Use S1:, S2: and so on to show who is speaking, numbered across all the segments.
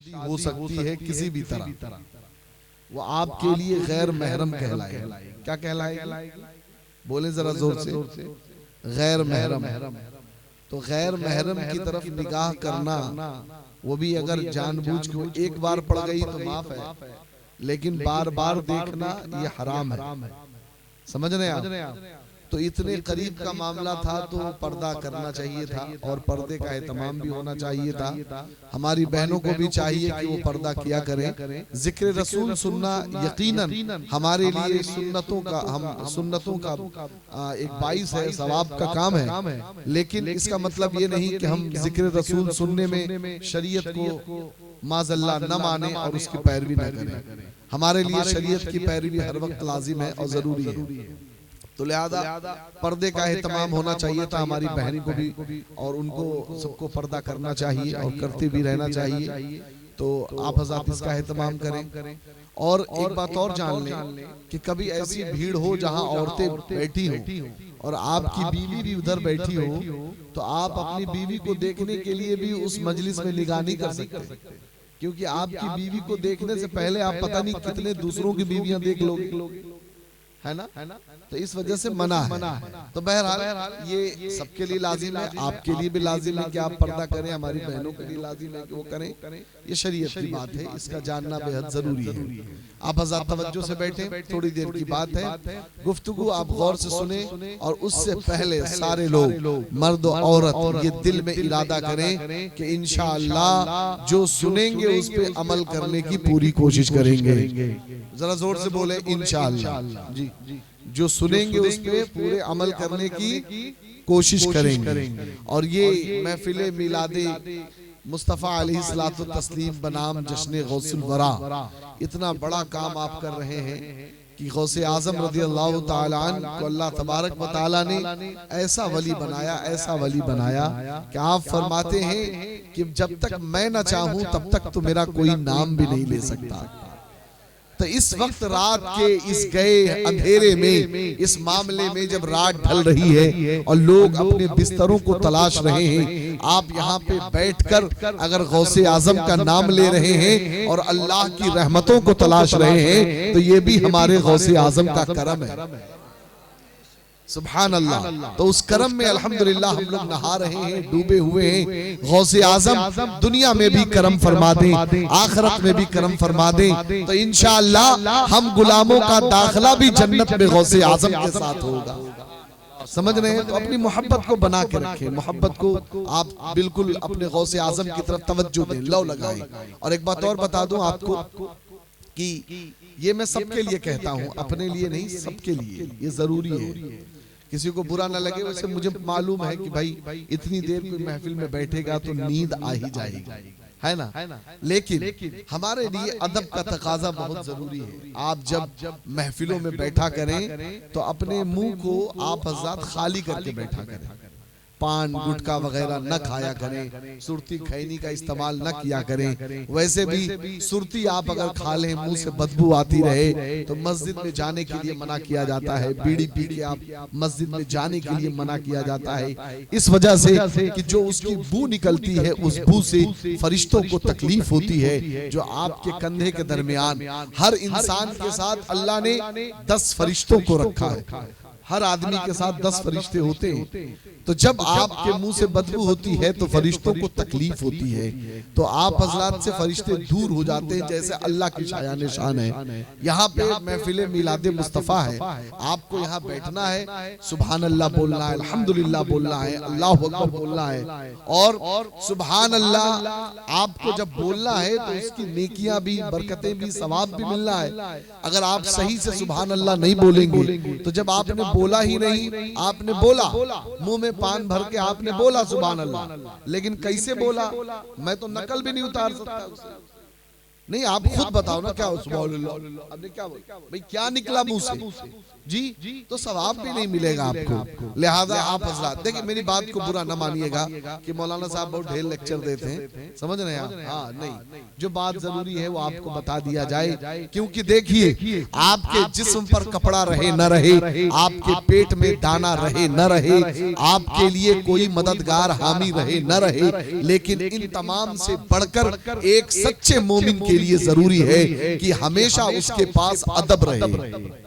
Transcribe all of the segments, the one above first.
S1: हो सकती है किसी भी तरह, वो आपके लिए गैर महरम कहलाएगा। क्या कहलाएगा? बोले जरा जोर से। गैर महरम। तो गैर महरम की तरफ निगाह करना, वो भी अगर जानबूझ के एक बार पड़ गई तो माफ है, लेकिन बार बार देखना ये हराम है। समझ रहे हैं आप? तो इतने करीब का मामला था तो पर्दा करना चाहिए था और पर्दे का एहतमाम भी होना चाहिए था। हमारी बहनों को भी चाहिए कि वो पर्दा किया करें। जिक्र रसूल सुनना यकीनन हमारे लिए सुन्नतों का एक बाइस है, सवाब का काम है। लेकिन इसका मतलब ये नहीं कि हम जिक्र रसूल सुनने में शरीयत को माज़अल्लाह न माने और उसकी पैरवी न करें। हमारे लिए शरीयत की पैरवी हर वक्त लाजिम है और जरूरी है। तो लिहाजा पर्दे का एहतमाम होना चाहिए था हमारी बहन को भी, और उनको सबको पर्दा करना चाहिए और करते भी रहना चाहिए। तो आप हज़रात इसका एहतमाम करें। और एक बात और जान लें कि कभी ऐसी भीड़ हो जहां औरतें बैठी हो और आपकी बीवी भी उधर बैठी हो, तो आप अपनी बीवी को देखने के लिए भी उस मजलिस में निगाह नहीं कर सकते, क्योंकि आपकी बीवी को देखने से पहले आप पता नहीं कितने दूसरों की बीवियां देख लोगे, है ना? तो इस वजह से मना है। तो बहरहाल ये सबके लिए लाजिम है, आपके लिए भी लाजिम है कि आप पर्दा करें, हमारी बहनों के लिए लाजिम है कि वो करें। ये शरीयत की बात है, इसका जानना बेहद जरूरी है। आप हज़ार तवज्जो से बैठे, थोड़ी देर की बात है, गुफ्तगू आप गौर से सुने। और उससे पहले सारे लोग मर्द और औरत ये दिल में इरादा करें कि इंशाअल्लाह जो सुनेंगे उस पे अमल करने की पूरी कोशिश करेंगे। जरा जोर से बोले इंशाअल्लाह जी। जो सुनेंगे उस पे पूरे अमल करने की कोशिश करेंगे। और ये महफिले मिलादे मुस्तफ़ा अलैहिस्सलातु तस्लीम बनाम जश्न गौसुल वरा, इतना बड़ा काम आप कर रहे हैं कि गौसे आजम रज़ियल्लाहु ताला अन्हु को अल्लाह तबारक व तआला ने ऐसा वली बनाया कि आप फरमाते हैं कि जब तक मैं न चाहूं तब तक तो मेरा कोई नाम भी नहीं ले सकता। तो इस वक्त रात के इस गए अंधेरे में, इस मामले में जब रात ढल रही है और लोग अपने बिस्तरों को तलाश रहे हैं, आप यहाँ पे बैठकर अगर गौसे आजम का नाम ले रहे हैं और अल्लाह की रहमतों को तलाश रहे हैं, तो ये भी हमारे गौसे आजम का करम है। सुभान अल्लाह। तो उस करम में अल्हम्दुलिल्लाह हम लोग नहा रहे हैं, डूबे हुए हैं। गौसे आजम दुनिया में भी करम फरमा दे, आखिरत में भी करम फरमा दे, तो इंशाअल्लाह हम गुलामों का दाखिला भी जन्नत में गौसे आजम के साथ होगा। समझ रहे हैं? तो अपनी मोहब्बत को बना के रखें, मोहब्बत को आप बिल्कुल अपने गौसे आजम की तरफ तवज्जो दें, लौ लगाएं। और एक बात और बता दूं आपको कि ये मैं सबके लिए कहता हूं, अपने लिए नहीं, सबके लिए ये जरूरी है। किसी को बुरा ना लगे, वैसे मुझे मालूम है कि भाई इतनी देर कोई महफिल में बैठेगा तो नींद आ ही जाएगी, है ना? लेकिन हमारे लिए अदब का तकाजा बहुत जरूरी है। आप जब महफिलों में बैठा करें तो अपने मुंह को आप हज़रात खाली करके बैठा करें। पान गुटखा वगैरह न खाया करें, सुरती खैनी का इस्तेमाल न किया करें। वैसे भी सुरती आप अगर खा लें मुंह से बदबू आती रहे तो मस्जिद में जाने के लिए मना किया जाता है। बीड़ी पी के आप मस्जिद में जाने के लिए मना किया जाता है, इस वजह से कि जो उसकी बू निकलती है उस बू से फरिश्तों को तकलीफ होती है। जो आपके कंधे के दरमियान हर इंसान के साथ अल्लाह ने 10 फरिश्तों को रखा है, हर आदमी के साथ 10 फरिश्ते होते हैं। तो जब आपके मुंह से बदबू होती है तो फरिश्तों को तकलीफ होती है, तो आप हजरात से फरिश्ते दूर हो जाते हैं, जैसे अल्लाह की शाया निशान है। यहाँ पे महफिले मिलादे मुस्तफ़ा है, आपको यहाँ बैठना है, सुभान अल्लाह बोलना है, अल्हम्दुलिल्लाह बोलना है, अल्लाह अकबर बोलना है। और सुभान अल्लाह आपको जब बोलना है तो उसकी नेकियां भी, बरकतें भी, सवाब भी मिलना है। अगर आप सही से सुभान अल्लाह नहीं बोलेंगे तो जब आपने बोला ही नहीं, आपने बोला मुंह में पान भर के आपने बोला सुभान अल्लाह, लेकिन कैसे बोला मैं तो नकल भी नहीं उतार सकता उसे, नहीं आप खुद बताओ ना क्या आपने क्या बोला भाई, क्या निकला मुंह से जी, तो सवाब भी नहीं मिलेगा आपको। लिहाजा आप हजरात देखिए, मेरी बात को बुरा न मानिएगा कि मौलाना साहब बहुत ढेर लेक्चर देते हैं, समझ रहे हैं आप? हाँ नहीं, जो बात जरूरी है वो आपको बता दिया जाए, क्योंकि देखिए आपके जिस्म पर कपड़ा रहे न रहे, आपके पेट में दाना रहे न रहे, आपके लिए कोई मददगार हामी रहे न रहे, लेकिन इन तमाम से बढ़कर एक सच्चे मोमिन के लिए जरूरी है कि हमेशा उसके पास अदब रहे।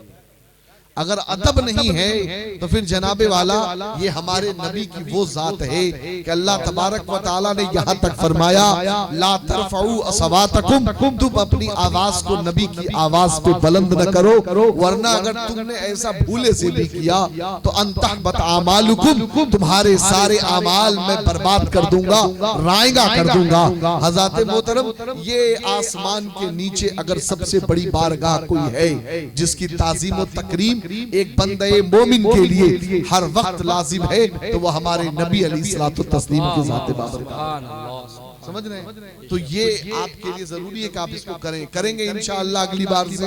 S1: अगर अदब नहीं है तो फिर जनाबे वाला ये हमारे नबी की वो जात है कि अल्लाह तबारक व तआला ने यहाँ तक फरमाया, ला तरफऊ असवातकुम, तुम अपनी आवाज को नबी की आवाज पे बुलंद न करो, वरना अगर तुमने ऐसा भूले से भी किया तो अंतहबत आमालुकुम, तुम्हारे सारे अमाल मैं बर्बाद कर दूंगा, रायगा कर दूंगा। हज़रत मोहतरम, ये आसमान के नीचे अगर सबसे बड़ी बारगाह कोई है जिसकी ताज़ीम व तकरीम एक बंदे मोमिन के लिए हर वक्त लाजिम है, तो वो हमारे नबी अलैहिस्सलातु तस्लीम की ज़ात बाबरकत। समझ रहे हैं? तो ये आपके लिए जरूरी है कि आप इसको करें। करेंगे इंशाअल्लाह अगली बार से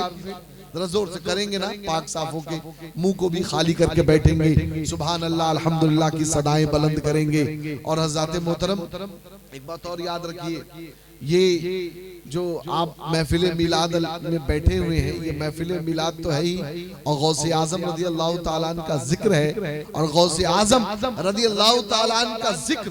S1: जरा जोर से करेंगे ना, पाक साफ होके मुंह को भी खाली करके बैठेंगे, सुभान अल्लाह अल्हम्दुलिल्लाह की सदाएं बुलंद करेंगे। और हज़रत मोहतरम एक बात और याद रखिए, ये जो आप महफिल मिलाद में बैठे हुए हैं, ये महफिल मिलाद तो है ही, और गौसे आजम रज़ी अल्लाह तआला अन्हु का जिक्र है, और गौसे आजम रज़ी अल्लाह तआला अन्हु का जिक्र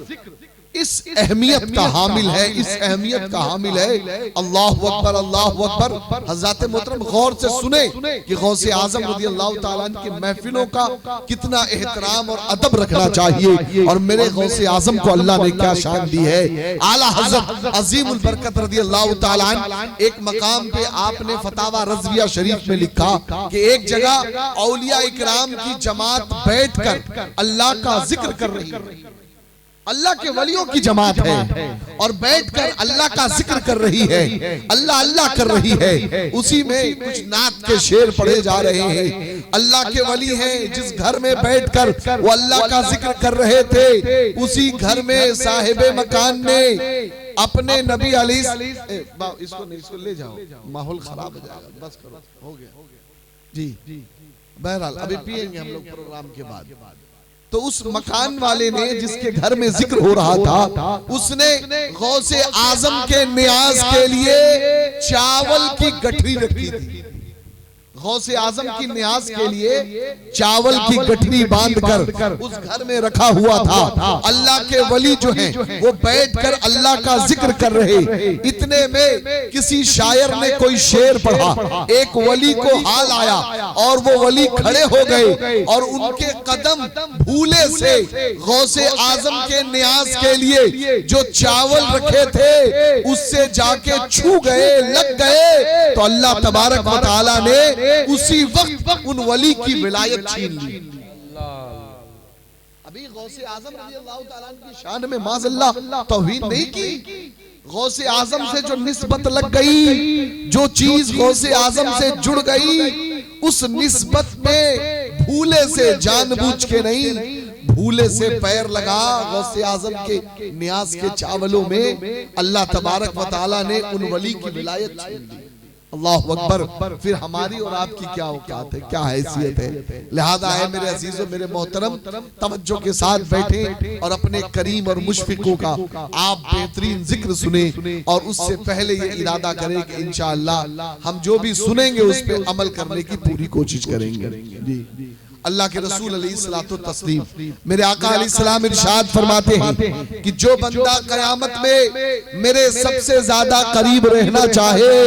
S1: इस अहमियत का हामिल है, इस अहमियत का हामिल है। अल्लाहु अकबर, अल्लाहु अकबर। हज़रत मोहतरम गौर से सुने कि गौसे आजम रज़ी अल्लाह तआला अन्हु की महफिलों का कितना एहतराम और अदब रखना चाहिए, और मेरे गौसे आजम को अल्लाह ने क्या शान दी है। आला हज़रत अज़ीमुल बरकत रज़ी अल्लाह तआला अन्हु एक मकाम पे आपने फतावा रज़विया शरीफ में लिखा कि एक जगह औलिया इकराम की जमात बैठकर अल्लाह का जिक्र कर रही है, अल्लाह के वलियों की जमात है और बैठकर अल्लाह का जिक्र कर रही है, अल्लाह अल्लाह कर रही है। उसी में कुछ नात के शेर पढ़े जा रहे हैं। अल्लाह के वली हैं जिस घर में बैठकर वो अल्लाह का जिक्र कर रहे थे, उसी घर में साहिबे मकान ने अपने नबी इसको ले जाओ, माहौल खराब हो जाएगा, बस करो, हो गया जी। बहरहाल अभी पिएंगे हम लोग प्रोग्राम के बाद। तो उस मकान वाले ने जिसके घर में जिक्र हो रहा था, उसने गौसे आजम के नियाज के लिए चावल की गठरी रखी थी। गौसे आजम की नियाज के लिए चावल की गठरी बांधकर उस घर में रखा हुआ था। अल्लाह के वली जो हैं वो बैठकर अल्लाह का जिक्र कर रहे। इतने में किसी शायर ने कोई शेर पढ़ा, एक वली को हाल आया और वो वली खड़े हो गए और उनके कदम भूले से गौसे आजम के नियाज के लिए जो चावल रखे थे उससे जाके छू गए, लग गए। तो अल्लाह तबारक व तआला ने उसी वक्त उन वली की विलायत छीन ली। अभी गौसे आजम रज़ी अल्लाह तआला की शान में माज़अल्लाह तौहीन नहीं की। गौसे आजम से जो निस्बत लग गई, जो चीज गौसे आजम से जुड़ गई, उस निस्बत में भूले से, जानबूझ के नहीं, भूले से पैर लगा गौसे आजम के नियाज के चावलों में। अल्लाह तबारक व तआला ने उन वली की विलायत छीन ली। अल्लाहु अकबर। फिर हमारी और आपकी क्या औकात है, क्या हैसियत है। लिहाजा है मेरे अजीजों, मेरे मोहतरम, तवज्जो के साथ बैठे और अपने करीम और मुशफिकों का आप बेहतरीन जिक्र सुने, और उससे पहले ये इरादा करें कि इंशाअल्लाह हम जो भी सुनेंगे उस पर अमल करने की पूरी कोशिश करेंगे। जी, अल्लाह के रसूल अलैहिस्सलातु तस्लीम मेरे आका अलैहिस्सलाम इरशाद फरमाते हैं कि जो बंदा कयामत में मेरे सबसे ज्यादा करीब रहना चाहे,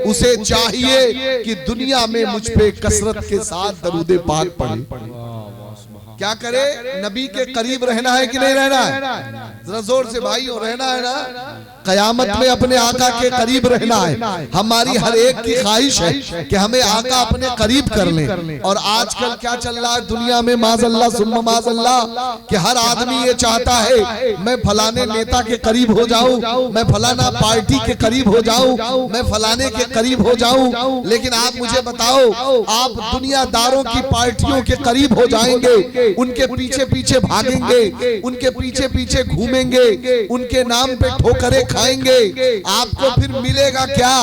S1: उसे चाहिए कि दुनिया में मुझ पे कसरत के साथ दरूद पाक पढ़े। क्या करे? नबी के करीब रहना है कि नहीं रहना है? जरा जोर से भाइयों, रहना है ना? कयामत में अपने आका के करीब रहना है। हमारी हर एक की ख्वाहिश है कि हमें आका अपने करीब कर लें। और आजकल क्या चल रहा है दुनिया में, माज़अल्लाह सुम्मा माज़अल्लाह, कि हर आदमी ये चाहता है मैं फलाने नेता के करीब हो जाऊं, मैं फलाना पार्टी के करीब हो जाऊं, मैं फलाने के करीब हो जाऊं। लेकिन आप मुझे बताओ, आप दुनियादारों की पार्टियों के करीब हो जाएंगे, उनके पीछे पीछे भागेंगे, उनके पीछे पीछे घूमेंगे, उनके नाम पे ठोकरें खाएंगे, आपको फिर मिलेगा क्या?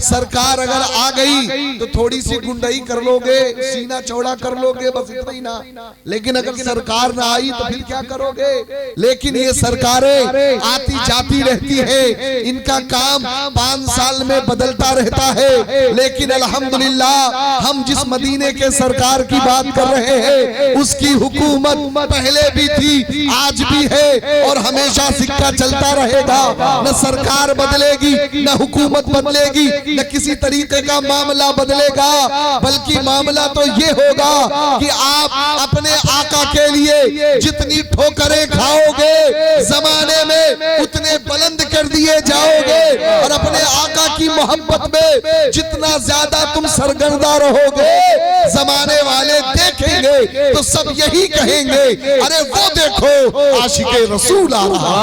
S1: सरकार अगर आ गई तो थोड़ी सी गुंडई कर लोगे, सीना चौड़ा कर लोगे, बस इतना ही ना। लेकिन अगर सरकार ना आई तो फिर क्या करोगे? लेकिन ये सरकारें आती जाती रहती है, इनका काम 5 साल में बदलता रहता है। लेकिन अल्हम्दुलिल्लाह हम जिस मदीने के सरकार की बात कर रहे हैं उसकी हुकूमत पहले भी थी, आज भी है और हमेशा सिक्का चलता रहेगा। न सरकार बदलेगी, न हुकूमत बदलेगी, न किसी तरीके का मामला बदलेगा, बल्कि मामला तो ये होगा कि आप अपने आका के लिए जितनी ठोकरें खाओगे जमाने में उतने बुलंद कर दिए जाओगे, और अपने आका की मोहब्बत में जितना ज्यादा तुम सरगर्दा रहोगे जमाने वाले देखेंगे तो सब यही कहेंगे, अरे वो देखो आशिके रसूल आ रहा।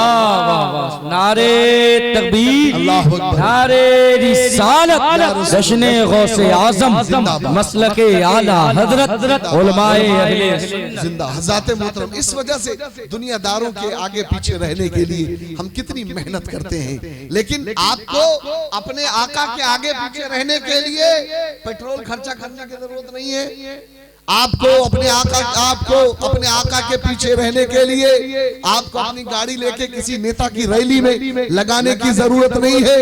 S2: नारे तकबीर, नारे रिसालत, जश्ने गौसे आज़म, मसलके आला हजरत, उलमाए अहले
S1: जिंदा। हज़रात मोहतरम, इस वजह से दुनियादारों के आगे पीछे रहने के लिए हम कितनी मेहनत करते हैं, लेकिन आपको अपने आका के आगे पीछे रहने के लिए पेट्रोल खर्चा करने की जरूरत नहीं है। आपको अपने आका के पीछे रहने के लिए आपको अपनी गाड़ी लेके किसी नेता की रैली में लगाने की जरूरत नहीं है,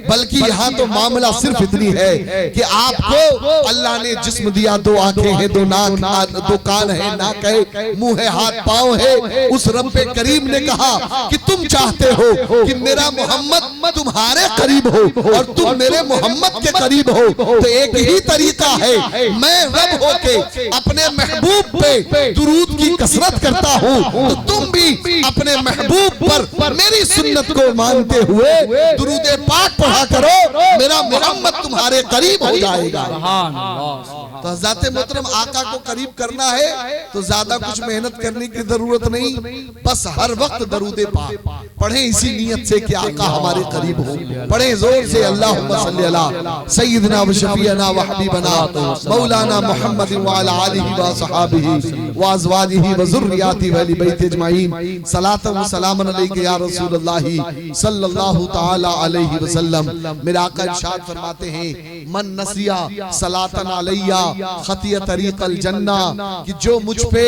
S1: बल्कि यहाँ तो मामला सिर्फ इतनी है कि आपको अल्लाह ने जिस्म दिया, 2 आंखें हैं, 2 नाक, 2 कान है, नाक है, मुंह है, हाथ पांव है। उस रब्बे करीम ने कहा कि तुम चाहते हो कि मेरा मोहम्मद तुम्हारे करीब हो और तुम मेरे मोहम्मद के करीब हो, तो एक ही तरीका है, मैं रब होके अपने महबूब पे दुरूद की कसरत करता हूँ, तो तुम भी अपने महबूब पर मेरी सुन्नत को मानते हुए दुरूद पाक पढ़ा करो, मेरा मोहम्मद तुम्हारे करीब हो जाएगा। तो हज़रत मोहतरम आका को करीब करना है तो ज्यादा कुछ मेहनत करने की जरूरत नहीं, बस हर वक्त दरूद पाक पढ़े इसी नियत से कि आका हमारे करीब हो। पढ़े जोर से अल्लाहुम्मा सल्ली अला सय्यिदना व शफीअना व हबीबना मौलाना मुहम्मद व अला आलिहि व सहाबिहि व अज़वाजिहि व ज़ुर्रिय्यातिहि व अहलि बैति अजमाइन सलातन व सलामन अलैका या रसूलल्लाह सल्लल्लाहु तआला अलैहि वसल्लम। मेरे आका इरशाद फरमाते हैं, मन नसिया सलातन अलैया खतिया तरीक़ल जन्ना, कि जो मुझ पे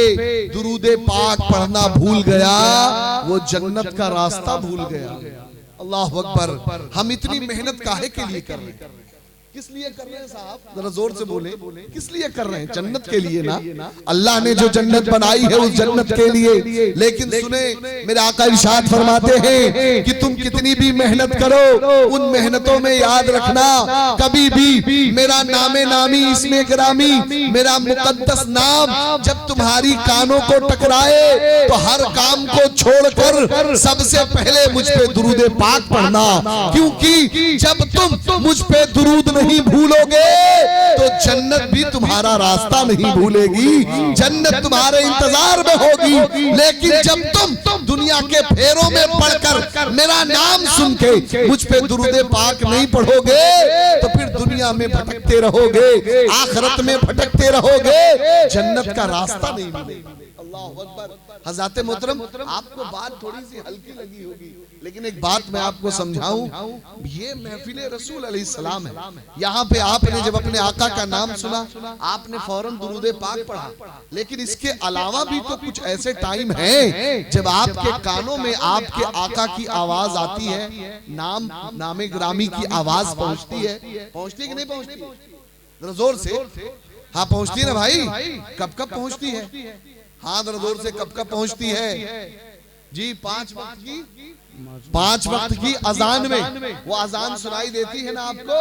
S1: दुरूदे पाक पढ़ना भूल गया वो जन्नत का रास्ता भूल गया। अल्लाहु अकबर। हम इतनी मेहनत काहे के लिए कर रहे हैं? किस लिए कर रहे हैं साहब? जरा जोर से बोले, किस लिए कर रहे हैं? जन्नत के लिए ना। अल्लाह ने जो जन्नत बनाई है उस जन्नत के लिए। लेकिन सुने, मेरे आका इरशाद फरमाते हैं कि तुम कितनी भी मेहनत करो, उन मेहनतों में याद रखना कभी भी मेरा नामे नामी, इसमें गिरामी, मेरा मुकद्दस नाम जब तुम्हारी कानों को टकराए तो हर काम को छोड़कर सबसे पहले मुझ पे दुरूद पाक पढ़ना, क्योंकि जब तुम मुझ पे दुरूद नहीं भूलोगे तो जन्नत भी तुम्हारा रास्ता नहीं भूलेगी, जन्नत तुम्हारे इंतजार में होगी। लेकिन जब तुम दुनिया के फेरों में पढ़कर मेरा नाम सुन के मुझ पे दुरूद पाक नहीं पढ़ोगे तो फिर दुनिया में भटकते रहोगे, आखिरत में भटकते रहोगे, जन्नत का रास्ता नहीं मिलेगा। अल्लाहु अकबर। हज़रत मोहतरम, आपको बात थोड़ी सी हल्की लगी होगी, लेकिन एक बात मैं आपको समझाऊं, ये महफिले रसूल अलैहिस्सलाम है। यहाँ पे आपने जब अपने आका का नाम सुना आपने फौरन दुरूद पाक पढ़ा, लेकिन इसके अलावा भी तो कुछ ऐसे टाइम हैं जब आपके कानों में आपके आका की आवाज आती है, नामे ग्रामी की आवाज पहुंचती है। पहुंचती है कि नहीं पहुंचती? जरा जोर से। हाँ पहुंचती है ना भाई। कब कब पहुंचती है? हाँ जरा जोर से, कब कब पहुंचती है जी? 5 वक्त की अजान में वो अजान सुनाई देती है ना आपको?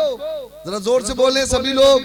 S1: जरा जोर से बोले सभी लोग,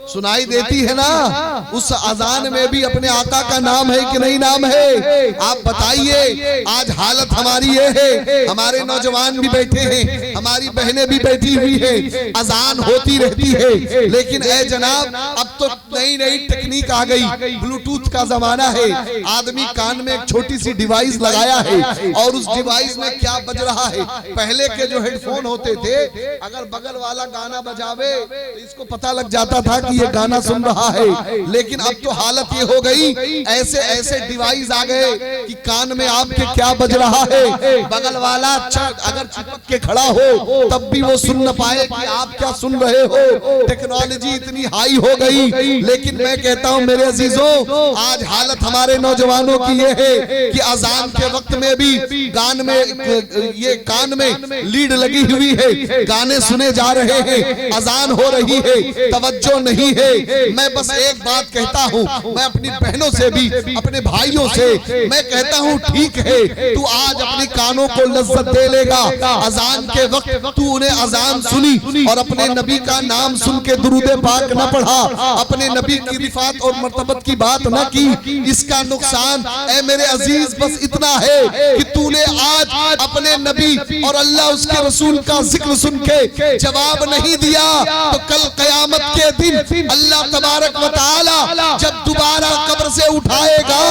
S1: सुनाई देती है ना? उस अजान में भी अपने आका का नाम है कि नहीं नाम है? आप बताइए। आज हालत हमारी ये है, हमारे नौजवान भी बैठे हैं, हमारी बहनें भी बैठी हुई है, अजान होती रहती है, लेकिन ए जनाब अब तो नई नई टेक्निक आ गई, ब्लूटूथ का जमाना है। आदमी कान में एक छोटी सी डिवाइस लगाया है और उस डिवाइस में क्या बज रहा है। पहले के जो हेडफोन होते थे, अगर बगल वाला गाना बजावे तो इसको पता लग जाता था कि ये गाना सुन रहा है। लेकिन अब तो हालत ये हो गई, ऐसे ऐसे डिवाइस आ गए कि कान में आपके क्या बज रहा है, बगल वाला अगर चिपक के खड़ा हो तब भी वो सुन न पाए कि आप क्या सुन रहे हो। टेक्नोलॉजी इतनी हाई हो गई। लेकिन मैं कहता हूं मेरे अजीजों, आज हालत हमारे नौजवानों की ये है कि अजान के वक्त में भी कान में लीड लगी हुई है, गाने सुने जा रहे हैं, अजान हो रही है, तवज्जो नहीं है। मैं बस एक बात कहता हूं, मैं अपनी बहनों से भी, अपने भाइयों से मैं कहता हूं, ठीक है तू आज अपनी कानों को लज्जत दे लेगा। अजान के वक्त तू उन्हें अजान सुनी और अपने नबी का नाम सुन के दुरूद पाक न पढ़ा, अपने नबी की रिफात और मर्तबत की बात न की, इसका नुकसान ऐ मेरे अजीज बस इतना है कि तूने आज अपने नबी और अल्लाह उसके रसूल का जिक्र सुन के जवाब नहीं दिया, तो कल कयामत के दिन अल्लाह तबारक व तआला जब दोबारा कब्र से उठाएगा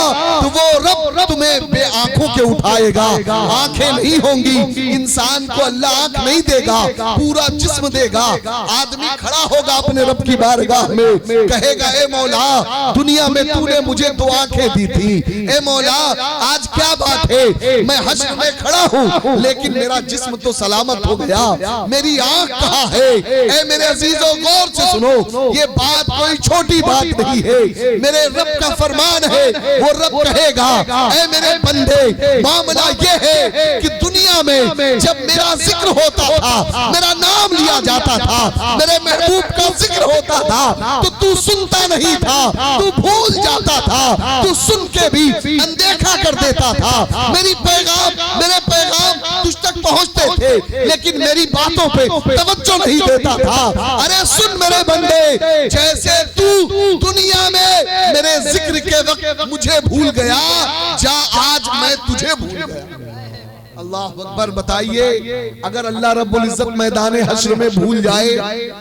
S1: तो वो रब तुम्हें बे आंखों के उठाएगा। आंखें नहीं होंगी, इंसान को अल्लाह आंख नहीं देगा, पूरा जिस्म देगा। आदमी खड़ा होगा अपने रब की बारगाह में, कहेगा ए मौला दुनिया में तूने मुझे दो आंखें दी थी, ए मौला आज क्या बात है, मैं हश्र में खड़ा हूँ लेकिन मेरा जिस्म तो सलामत हो गया, मेरी आंख कहाँ है। ए मेरे अजीजों गौर से सुनो, ये बात कोई छोटी बात नहीं है, मेरे रब का फरमान है। वो रब कहेगा ए मेरे बंदे, मामला ये है कि दुनिया में जब मेरा जिक्र होता था, मेरा नाम लिया जाता था, मेरे महबूब का जिक्र होता था तो तू सुनता नहीं था, तू भूल जाता था, तू सुन के भी अनदेखा कर देता था। मेरे पैगाम तुझ तक पहुंचते थे लेकिन मेरी बातों पे तवज्जो नहीं देता था। अरे सुन मेरे बंदे, जैसे तू दुनिया में मेरे जिक्र के वक्त मुझे भूल गया, जा आज मैं तुझे भूल गया। अल्लाह अकबर। बताइए, अगर अल्लाह रब्बुल इज्जत मैदान हश्र में भूल जाए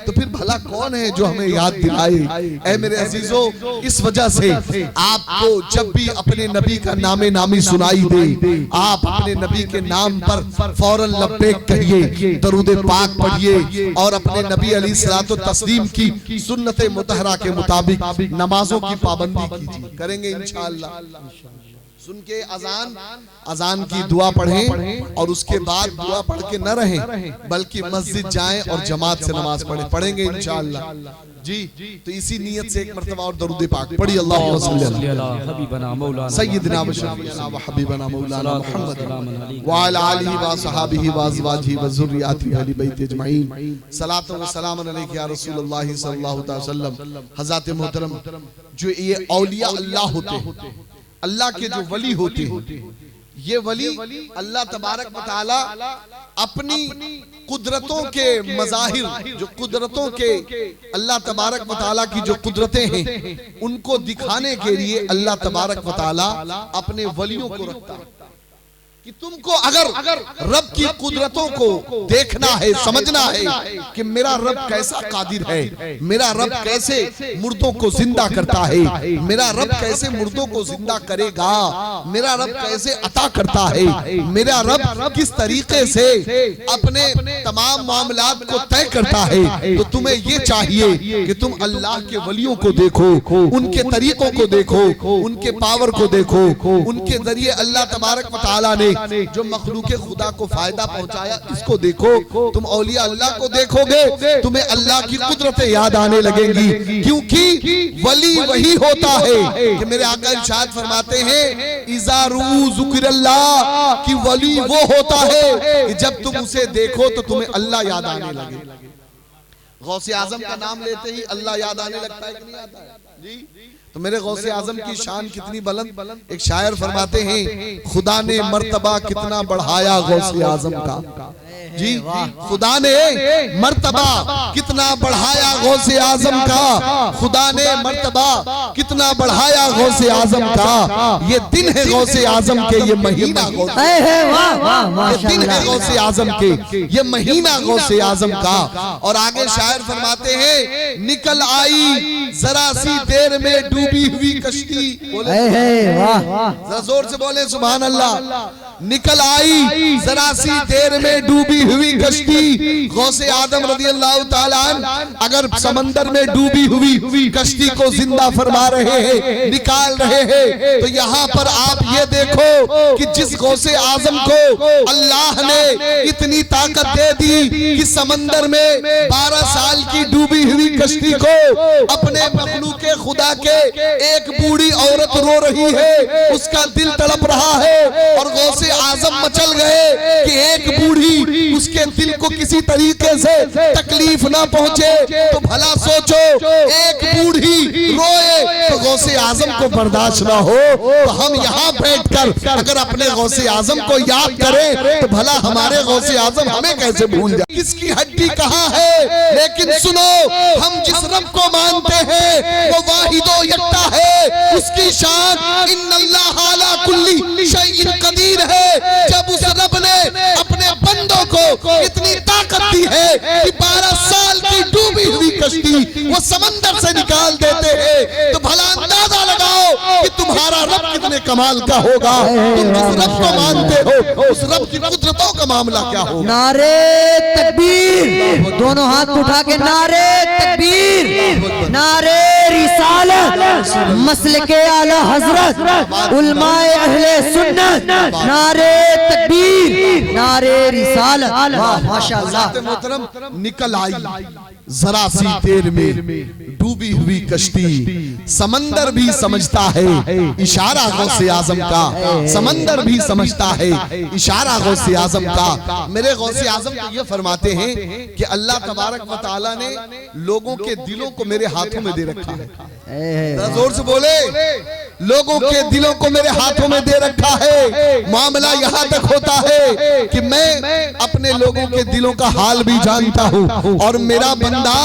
S1: तो फिर भला कौन है जो हमें याद दिलाए। ऐ मेरे अजीजों, इस वजह से आपको जब भी अपने नबी का नामे नामी सुनाई दे, आप अपने नबी के नाम पर फौरन लब्बैक कहिए, दरूद पाक पढ़िए और अपने नबी अलैहिस्सलातु तस्लीम की सुन्नत मुतहरा के मुताबिक नमाजों की पाबंदी कीजिए। करेंगे इंशाअल्लाह। सुन के अजान की दुआ पढ़ें और उसके बाद दुआ पढ़ के न रहें, बल्कि मस्जिद जाएं और जमात से नमाज पढ़ेंगे इंशाअल्लाह जी। तो इसी नियत से एक मर्तबा और दरूद पाक पढ़िए। अल्लाहुम्मा सल्ली अला हबीबना मौलाना सय्यिदना व शफीना व हबीबना मौलाना मुहम्मद व अला आलिहि व असहाबिहि व अज़वाजिहि व ज़ुर्रिय्यतिहि अहली बैत अजमईन। सलातो व सलाम अलैका या रसूलुल्लाह सल्लल्लाहु अलैहि वसल्लम। हज़रत मोहतरम, जो ये औलिया अल्लाह होते हैं, अल्लाह के जो वली होते हैं, ये वली अल्लाह तबारक व तआला अपनी कुदरतों के मज़ाहिर, जो कुदरतों के अल्लाह तबारक व तआला की जो कुदरतें हैं उनको दिखाने के लिए अल्लाह तबारक व तआला अपने वलियों को रखता है कि तुमको अगर रब की कुदरतों को देखना है, समझना है कि मेरा रब कैसा कादिर है, मेरा रब कैसे मुर्दों को जिंदा करता है, मेरा रब कैसे मुर्दों को जिंदा करेगा, मेरा रब कैसे अता करता है, मेरा रब किस तरीके से अपने तमाम मामलात को तय करता है, तो तुम्हें ये चाहिए कि तुम अल्लाह के वलियों को देखो, उनके तरीकों को देखो, उनके पावर को देखो, उनके जरिए अल्लाह तबारक व तआला ने जो मखलूके खुदा को फायदा पहुंचाया इसको देखो। तुम औलिया अल्लाह को देखोगे, तुम्हें अल्लाह की कुदरतें याद आने लगेंगी, क्योंकि वली वही होता है कि मेरे आका इरशाद फरमाते हैं इज़ा रूउ ज़ुकिरल्लाह, कि वली वो होता है कि जब तुम उसे देखो तो तुम्हें अल्लाह याद आने लगे। गौसे आजम का नाम लेते ही अल्लाह याद आने लगता है कि नहीं आता है जी। तो मेरे गौसे आजम की शान कितनी बुलंद। एक शायर फरमाते हैं खुदा ने मर्तबा कितना बढ़ाया गौसे आजम का जी, खुदा ने मर्तबा कितना बढ़ाया गौसे आजम का, खुदा ने मर्तबा कितना बढ़ाया गौसे आजम का। ये दिन है गौसे आजम के, ये महीना ये दिन है गौसे आजम के, ये महीना गौसे आजम का। और आगे शायर फरमाते हैं निकल आई जरा सी देर में डूबी हुई कश्ती। जरा जोर से बोले सुभान अल्लाह। निकल आई जरा सी देर में डूबी हुई कश्ती। गौसे आदम रज़ी अल्लाह ताला अन्हु अगर समंदर में डूबी हुई कश्ती को जिंदा फरमा रहे हैं, निकाल रहे हैं, तो यहाँ पर आप ये देखो कि जिस गौसे आजम को अल्लाह ने इतनी ताकत दे दी कि समंदर में 12 साल की डूबी हुई कश्ती को अपने मखलूके खुदा के एक बूढ़ी औरत रो रही है, उसका दिल तड़प रहा है और गौसे आजम मचल गए कि एक बूढ़ी उसके दिल को किसी तरीके से तकलीफ ना पहुंचे। तो भला सोचो एक बूढ़ी रोए तो गौसे आजम को बर्दाश्त ना हो, तो हम यहाँ बैठकर अगर अपने गौसे आजम को याद करें तो भला हमारे गौसे आजम हमें कैसे भूल जाए। किसकी हड्डी कहाँ है, लेकिन सुनो हम जिस रब को मानते हैं वो वाहिदो यक्ता है, उसकी शान इन्नल्लाह अला कुल्ली शैइन कदीर है। जब उस रब ने अपने बंदों को इतनी ताकत दी है कि 12 साल की डूबी हुई कश्ती वो समंदर से निकाल देते हैं, तो भला अंदाजा लगाओ कि तुम्हारा रब कितने कमाल का होगा। तुम जिस रब को मानते हो उस रब की कुदरतों का मामला क्या होगा।
S3: नारे तकबीर, दोनों हाथ उठा के नारे तकबीर, नारे रिसालत, मसलके आला हजरत, उलमाए अहले सुन्नत, नारे तकबीर, नारे रिसालत। वाह माशाअल्लाह।
S1: मोहतरम निकल आई जरा सी देर में डूबी हुई कश्ती। समंदर भी समझता है इशारा गौसे आजम का, समंदर भी समझता है इशारा गौसे आजम का। मेरे गौसे आजम तो ये फरमाते हैं कि अल्लाह तबारक व तआला ने लोगों के दिलों को मेरे हाथों में दे रखा है। जोर से बोले, लोगों के दिलों को मेरे हाथों में दे रखा है। मामला यहाँ तक होता है कि मैं अपने लोगों के दिलों का हाल भी जानता हूँ, और मेरा बंदा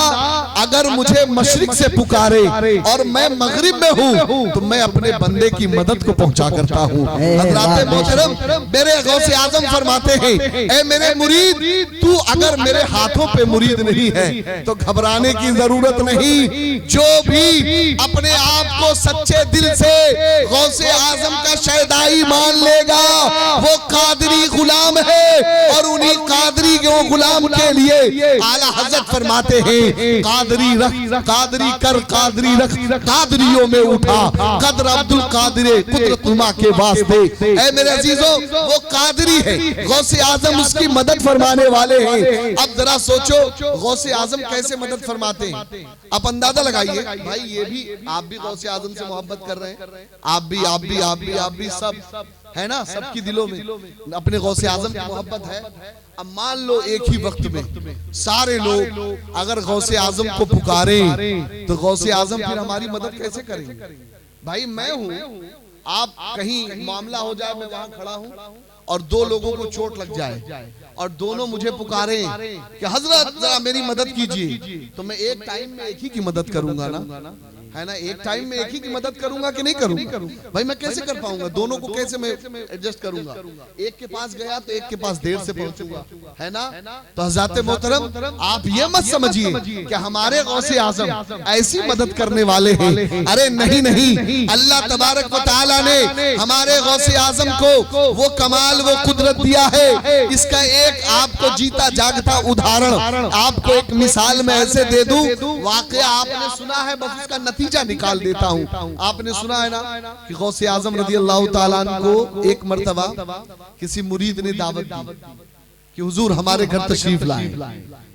S1: अगर मुझे मशरिक से पुकारे और मैं मगरिब में हूँ तो मैं अपने बंदे की मदद को पहुंचा करता हूँ। हज़रात मोहतरम मेरे गौसे आजम फरमाते हैं, ऐ मेरे मुरीद, तू अगर मेरे हाथों पे मुरीद नहीं है तो घबराने की जरूरत नहीं। जो भी अपने आप को सच्चे दिल से गौसे आजम का शहदाई मान लेगा वो कादरी गुलाम है, और उन्हीं कादरी के गुलाम के लिए आला हजरत फरमाते हैं, कादरी रख, कादरी कर, कादरी रख, कादरियों में उठा कदर अब्दुल कादिर कुदरतुल्मा के वास्ते। ऐ मेरे अजीजों, वो कादरी है, गौसे आजम उसकी मदद फरमाने वाले हैं। अब जरा सोचो गौसे आजम कैसे मदद फरमाते हैं। आप अंदाजा लगाइए भाई, ये भी आप भी गौसे आजम से मोहब्बत कर रहे हैं, आप भी सब है ना, सबकी दिलों में अपने गौसे आजम की मोहब्बत है। अब मान लो एक ही वक्त में सारे लोग अगर गौसे आजम को पुकारें तो गौसे आजम फिर हमारी मदद कैसे करेंगे। भाई मैं हूँ, आप कहीं मामला हो जाए, मैं वहां खड़ा हूँ और दो लोगों को चोट लग जाए और दोनों मुझे पुकारें कि हजरत जरा मेरी मदद कीजिए, तो मैं एक टाइम में एक ही की मदद करूंगा ना, है ना, एक टाइम में एक ही की मदद करूंगा कि नहीं करूंगा। भाई मैं कैसे कर पाऊंगा, दोनों को कैसे मैं एडजस्ट करूंगा। एक के पास गया तो एक के पास देर से पहुंचूंगा, है ना। तो हज़रात मोहतरम आप ये मत समझिए कि हमारे गौसे आजम ऐसी मदद करने वाले हैं। अरे नहीं नहीं, अल्लाह तबारक व तआला ने हमारे गौसे आजम को वो कमाल, वो कुदरत दिया है। इसका एक आपको जीता जागता उदाहरण आपको एक मिसाल में ऐसे दे दूं। वाकया आपने सुना है, बस उसका नतीजा निकाल देता हूँ। आपने सुना है ना कि गौसे आजम रज़ी अल्लाह ताला अन्हु को एक मर्तबा किसी मुरीद ने दावत दी कि हुजूर हमारे घर तशरीफ लाए।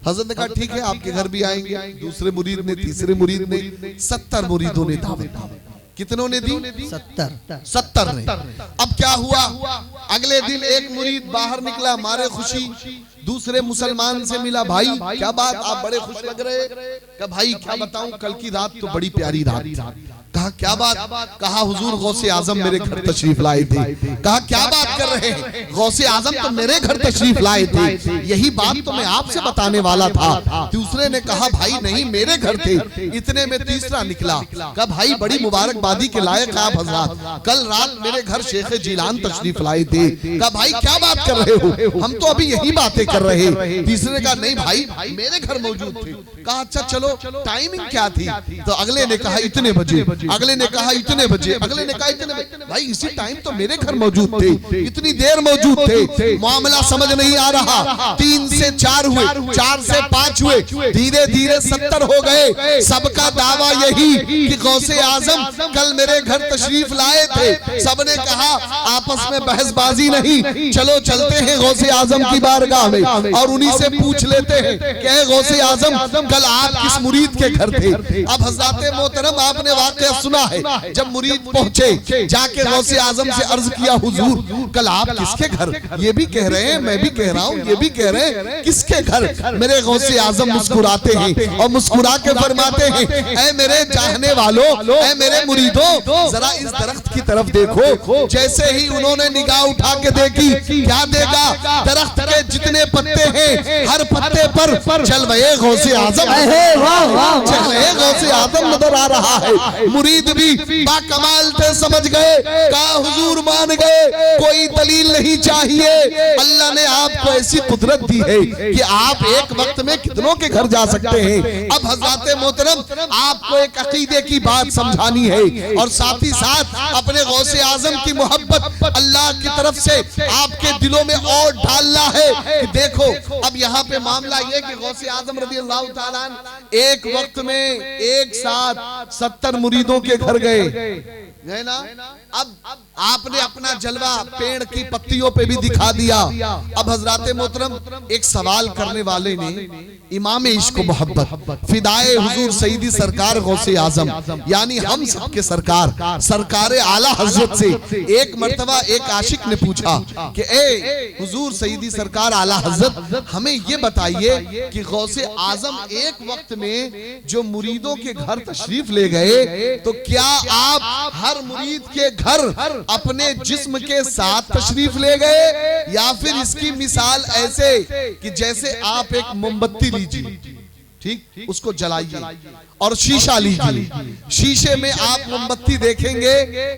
S1: हजरत ने कहा ठीक है आपके घर भी आएंगे। दूसरे मुरीद ने, तीसरे मुरीद ने, 70 मुरीदों ने दावत दी। कितनों ने दी? 70 ने। अब क्या हुआ, अगले दिन एक मुरीद बाहर निकला मारे खुशी, दूसरे मुसलमान से मिला, भाई क्या बात आप बड़े खुश लग रहे। कहा भाई क्या बताऊं, कल की रात तो बड़ी प्यारी रात थी। कहा क्या बात, कहा हुजूर गौसे आजम मेरे घर तशरीफ लाए थे। कहा क्या बात कर रहे हैं, गौसे आजम तो मेरे घर तशरीफ लाए थे, यही बात तो मैं आपसे बताने वाला था। दूसरे ने कहा भाई नहीं मेरे घर थे। इतने में तीसरा निकला, कहा भाई बड़ी मुबारकबादी के लायक आप हजरत, कल रात मेरे घर शेख जिलान तशरीफ लाए थे। कहा भाई क्या बात कर रहे हो, हम तो अभी यही बातें कर रहे। तीसरे ने कहा नहीं भाई मेरे घर मौजूद थे। कहा अच्छा चलो टाइमिंग क्या थी, तो अगले ने कहा इतने बजे। अगले ने कहा इतने बजे, अगले ने कहा इतने बजे। भाई इसी टाइम तो मेरे घर मौजूद थे, इतनी देर मौजूद थे, मामला समझ नहीं आ रहा। 3 से 4 हुए, 4 से 5 हुए, धीरे धीरे 70 हो गए। सबका दावा यही कि गौसे आजम कल मेरे घर तशरीफ लाए थे। सबने कहा आपस में बहसबाजी नहीं, चलो चलते हैं गौसे आजम की बारगाह में और उन्हीं से पूछ लेते हैं कि गौसे आजम कल आप किस मुरीद के घर थे। अब हज़रत मोहतरम आपने वाक़या सुना है, जब मुरीद पहुंचे जाके गौसे आजम से अर्ज किया हुजूर कल आप किसके घर, ये भी कह रहे हैं मैं भी कह रहा हूँ, ये भी कह रहे हैं किसके घर। मेरे गौसे आजम मुस्कुराते हैं और मुस्कुरा के फरमाते हैं ऐ मेरे चाहने वालों, ऐ मेरे मुरीदों, जरा इस दरख्त की तरफ देखो। जैसे ही उन्होंने निगाह उठा के देखी, क्या देखा, दरख्त के जितने पत्ते हैं हर पत्ते पर जलवे गौसे आजम, जलवे गौसे आजम नजर आ रहा है। मुरीद भी बाकमाल थे, समझ गए, कहा हुजूर मान गए, कोई दलील नहीं चाहिए। अल्लाह ने आपको ऐसी कुदरत दी है कि आप एक वक्त में कितनों के घर जा सकते हैं। अब हज़रत मोहतरम आपको एक अकीदे की बात समझानी है और साथ ही साथ अपने गौसे आजम की मोहब्बत अल्लाह की तरफ से आपके दिलों में और डालना है कि देखो अब यहाँ पे मामला ये कि गौसे आजम रज़ी अल्लाह ताला अन्हु एक वक्त में एक साथ 70 मुरीदों के घर गए है ना। अब आपने अपना जलवा पेड़ की पत्तियों पे भी दिखा दिया। अब हज़रत मोहतरम एक सवाल करने वाले ने इमाम इश्क मोहब्बत फिदाए हुजूर सईदी सरकार गौसे आजम यानी हम सबके सरकार सरकारे आला हजरत से एक मर्तबा एक आशिक ने पूछा कि ए हुजूर सईदी सरकार आला हजरत हमें ये बताइए कि गौसे आजम एक वक्त में जो मुरीदों के घर तशरीफ ले गए तो क्या आप हर मुरीद के घर अपने जिस्म के साथ तशरीफ ले गए या फिर इसकी मिसाल ऐसे कि जैसे आप एक मोमबत्ती लीजिए, ठीक, उसको जलाइए और शीशा लीजिए, शीशे में आप मोमबत्ती देखेंगे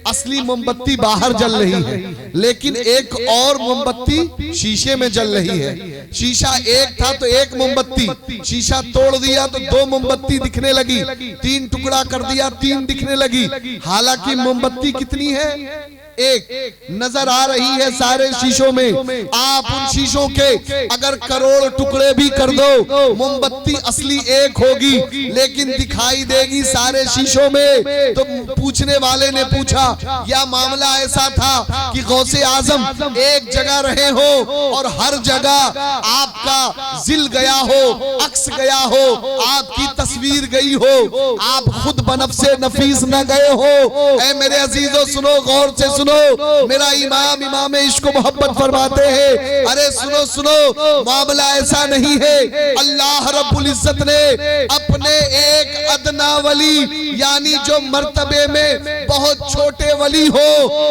S1: असली मोमबत्ती बाहर जल रही है लेकिन एक और मोमबत्ती शीशे में जल रही है। शीशा एक था तो एक मोमबत्ती, शीशा तोड़ दिया तो 2 मोमबत्ती दिखने लगी, 3 टुकड़ा कर दिया 3 दिखने लगी। हालांकि मोमबत्ती कितनी है, एक नजर आ रही है सारे शीशों में। आप उन शीशों के अगर करोड़ टुकड़े भी कर दो मोमबत्ती असली एक होगी लेकिन दिखाई देगी सारे शीशों में। तो पूछने वाले ने पूछा यह मामला ऐसा था कि गौसे आजम एक जगह रहे हो और हर जगह आपका जिल गया हो, अक्स गया हो, आपकी तस्वीर गई हो, आप खुद बनफ्से नफीस न गए हो। ऐ मेरे अजीजों सुनो, गौर से सुनो, मेरा इमाम इश्क मोहब्बत फरमाते हैं अरे सुनो सुनो, मामला ऐसा नहीं है। अल्लाह रब्बुल इज्जत ने अपने एक अदना वली यानी जो मर्तबे में बहुत छोटे वली हो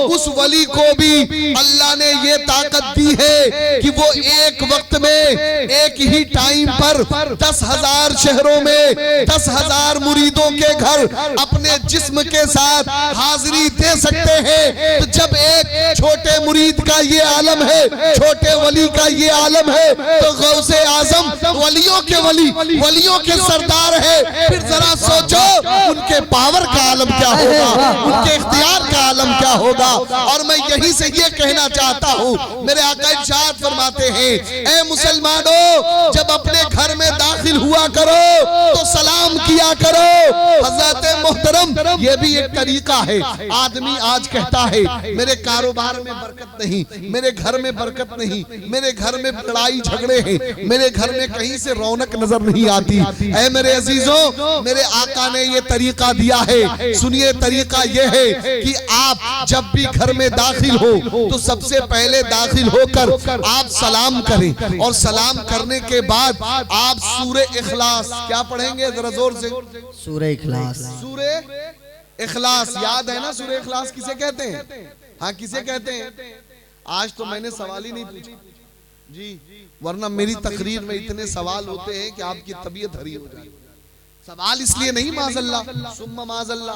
S1: उस वली को भी अल्लाह ने ये ताकत दी है कि वो एक वक्त में एक ही टाइम पर 10,000 शहरों में 10,000 मुरीदों के घर अपने जिस्म के साथ हाजिरी दे सकते हैं। तो जब एक छोटे मुरीद का ये आलम है, छोटे वली का ये आलम है, तो गौसे आजम वलियों के वली, वलियों के सरदार है। फिर जरा सोचो उनके पावर का आलम क्या होगा, उनके इख्तियार का आलम क्या होगा। और मैं यही से ये कहना चाहता हूँ, मेरे आका इरशाद फरमाते हैं ऐ मुसलमानों जब अपने घर में दाखिल हुआ करो तो सलाम किया करो। हज़रत मोहतरम ये भी एक तरीका है। आदमी आज कहता है मेरे कारोबार में बरकत नहीं, मेरे घर में बरकत नहीं, मेरे घर में लड़ाई झगड़े हैं, मेरे घर में कहीं से रौनक नजर नहीं आती। ऐ मेरे अजीजों, मेरे आका ने ये तरीका दिया है, सुनिए तरीका ये है कि आप जब भी घर में दाखिल हो तो सबसे पहले दाखिल होकर आप सलाम करें और सलाम करने के बाद आप सूरे इखलास क्या पढ़ेंगे, जरा जोर से,
S3: सूरे इखलास।
S1: सूरे इखलास याद है ना, सूरे इखलास किसे कहते हैं? हाँ किसे कहते हैं? आज तो मैंने सवाल ही नहीं पूछा जी, वरना मेरी तकरीर में इतने सवाल होते हैं कि आपकी तबीयत हरी हो जाए। सवाल इसलिए नहीं माज़ल्ला सुम्मा माज़ल्ला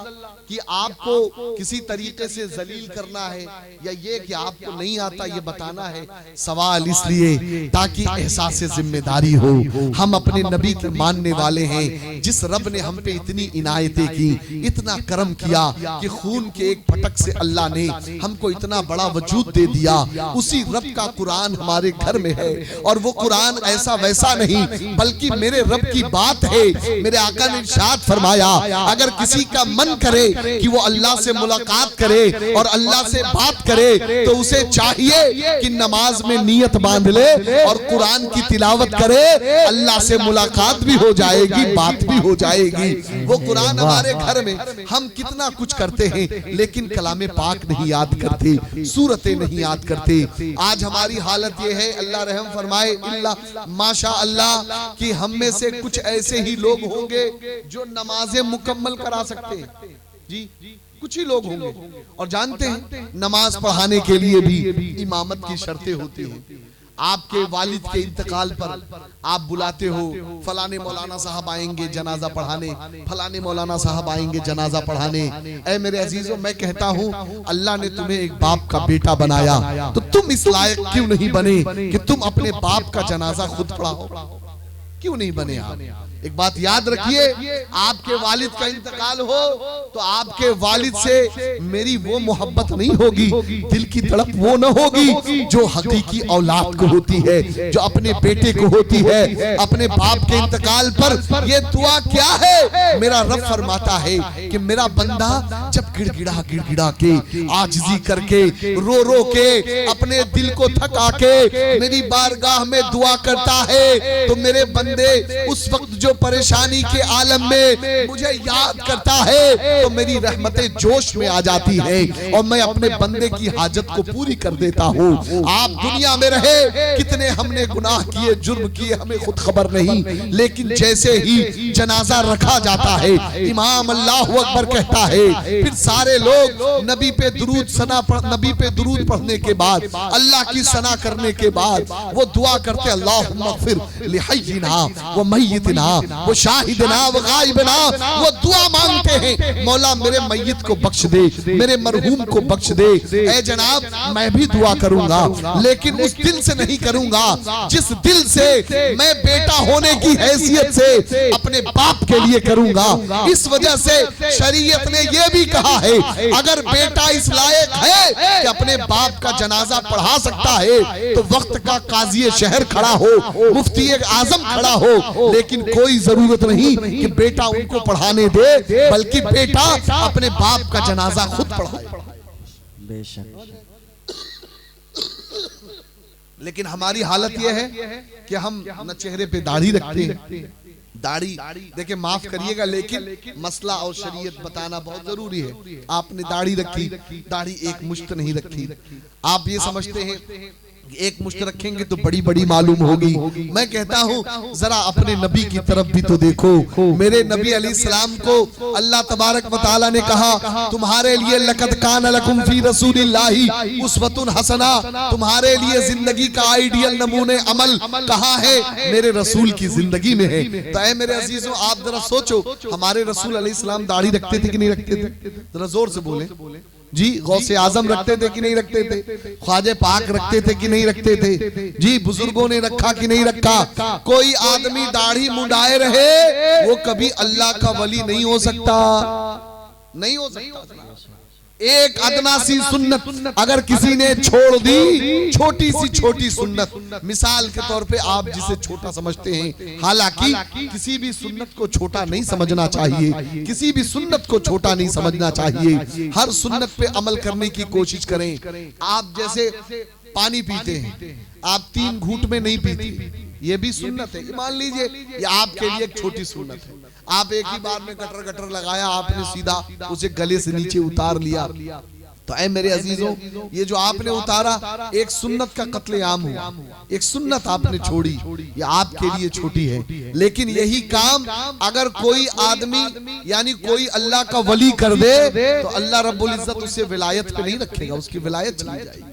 S1: कि आपको किसी तरीके से जलील करना है या ये कि आपको नहीं आता ये बताना है। सवाल इसलिए ताकि एहसास जिम्मेदारी हो। हम अपने नबी के मानने वाले हैं। जिस रब ने हम पे इतनी इनायतें की, इतना करम किया कि खून के एक फटक से अल्लाह ने हमको इतना बड़ा वजूद दे दिया, उसी रब का कुरान हमारे घर में है। और वो कुरान ऐसा वैसा नहीं बल्कि मेरे रब की बात है। मेरे आका ने इरशाद फरमाया, अगर किसी का मन करे कि वो अल्लाह से मुलाकात करे और अल्लाह से बात करे तो उसे चाहिए कि नमाज में नियत बांध ले और कुरान की तिलावत करे। अल्लाह से मुलाकात भी हो जाएगी, बात भी हो जाएगी। वो कुरान हमारे घर में। हम कितना कुछ करते हैं लेकिन कलामे पाक नहीं याद करते, सूरतें नहीं याद करते। आज हमारी हालत ये है, अल्लाह रहम फरमाए, इल्ला माशा अल्लाह, कि हम में से कुछ ऐसे ही लोग होंगे जो नमाजें मुकम्मल करा सकते हैं। जी कुछ ही लोग होंगे। और जानते हैं नमाज पढ़ाने के लिए भी इमामत की शर्तें होती हैं। आपके वालिद के इंतकाल पर आप बुलाते हो, फलाने मौलाना साहब आएंगे जनाजा पढ़ाने, फलाने मौलाना साहब आएंगे जनाजा पढ़ाने। ऐ मेरे अजीजों, मैं कहता हूँ अल्लाह ने तुम्हें एक बाप का बेटा बनाया, तो तुम इस लायक क्यों नहीं बने कि तुम अपने बाप का जनाजा खुद पढ़ाओ? क्यों नहीं बने आप? एक बात याद रखिए, आपके वालिद का इंतकाल हो तो आपके वालिद से मेरी वो मोहब्बत नहीं होगी, दिल की तड़प वो न होगी जो हकीकी औलाद को होती है, जो अपने बेटे को होती है। अपने बाप के इंतकाल पर ये दुआ क्या है? मेरा रब फरमाता है कि मेरा बंदा जब गिड़गिड़ा के आजिज़ी करके रो रो के अपने दिल को थका के मेरी बारगाह में दुआ करता है तो मेरे बंदे उस वक्त जो परेशानी के आलम में मुझे याद करता है तो मेरी रहमतें जोश में आ जाती है और मैं अपने बंदे की हाजत को पूरी कर देता हूँ। आप दुनिया में रहे कितने हमने गुनाह किए, जुर्म किए, हमें खुद खबर नहीं, लेकिन जैसे ही जनाजा रखा जाता है इमाम अल्लाहु अकबर कहता है, फिर सारे लोग नबी पे दुरूद पढ़ने के बाद, अल्लाह की सना करने के बाद वो दुआ करते, अल्लाहुम्मा अग़फिर लिहय्यिना व मय्यितना वो शाहिदना व गायबना। वो दुआ मांगते हैं, मौला मेरे मय्यत को बख्श दे, मेरे मरहूम को बख्श दे। ऐ जनाब, मैं भी दुआ करूंगा लेकिन उस दिल से नहीं करूंगा जिस दिल से मैं बेटा होने की हैसियत से अपने बाप के लिए करूंगा। इस वजह से शरीयत ने यह भी कहा है, अगर बेटा इस लायक है कि अपने बाप का जनाजा पढ़ा सकता है तो वक्त का काजी शहर खड़ा हो, मुफ्ती आजम खड़ा हो, लेकिन कोई जरूरत नहीं कि बेटा उनको पढ़ाने दे, बल्कि बेटा अपने बाप का जनाजा खुद पढ़ाए।
S2: बेशक।
S1: लेकिन हमारी हालत यह है कि हम न चेहरे पे दाढ़ी रखते हैं। दाढ़ी देखिए, माफ करिएगा लेकिन मसला और शरीयत बताना बहुत जरूरी है। आपने दाढ़ी रखी, दाढ़ी एक मुश्त नहीं रखी। आप ये समझते हैं एक मुश्त रखेंगे तो बड़ी बड़ी मालूम होगी। मैं कहता हूँ जरा अपने नबी की तरफ भी तो देखो। मेरे नबी अलैहिस्सलाम को अल्लाह तबारक व तआला ने कहा, तुम्हारे लिए लक़द कान लकुम फी रसूलिल्लाहि उस्वतुन हसना, तुम्हारे लिए जिंदगी का आइडियल नमूने अमल कहाँ है? मेरे रसूल की जिंदगी में है। तो ऐ मेरे अजीजों, आप जरा सोचो, हमारे रसूल अलैहिस्सलाम दाढ़ी रखते थे कि नहीं रखते थे? जरा जोर से बोले जी। गौसे आजम रखते थे कि नहीं रखते थे? ख्वाजे पाक रखते थे कि नहीं रखते थे? जी, बुजुर्गों ने रखा कि नहीं रखा? कोई आदमी दाढ़ी मुंडाए रहे वो कभी अल्लाह का वली नहीं हो सकता, नहीं हो सकता। एक अदना सी सुन्नत अगर किसी ने छोड़ दी, छोटी सुन्नत, मिसाल के तौर पे आप जिसे छोटा समझते हैं, हालांकि किसी भी सुन्नत को छोटा नहीं समझना चाहिए, किसी भी सुन्नत को छोटा नहीं समझना चाहिए। हर सुन्नत पे अमल करने की कोशिश करें। आप जैसे पानी पीते हैं, आप 3 घूंट में नहीं पीते, ये भी सुन्नत है। मान लीजिए ये आपके लिए एक छोटी सुन्नत है, आप एक ही बार में गटर लगाया, आपने सीधा उसे गले से नीचे उतार लिया। तो ऐ मेरे अजीजों, ये जो आपने उतारा एक सुन्नत का कत्लेआम हुआ, एक सुन्नत आपने छोड़ी, ये आपके लिए छोटी है। लेकिन यही काम अगर कोई आदमी यानी कोई अल्लाह का वली कर दे तो अल्लाह रब्बुल इज्जत उसे विलायत पे नहीं रखेगा, उसकी विलायत चली जाएगी।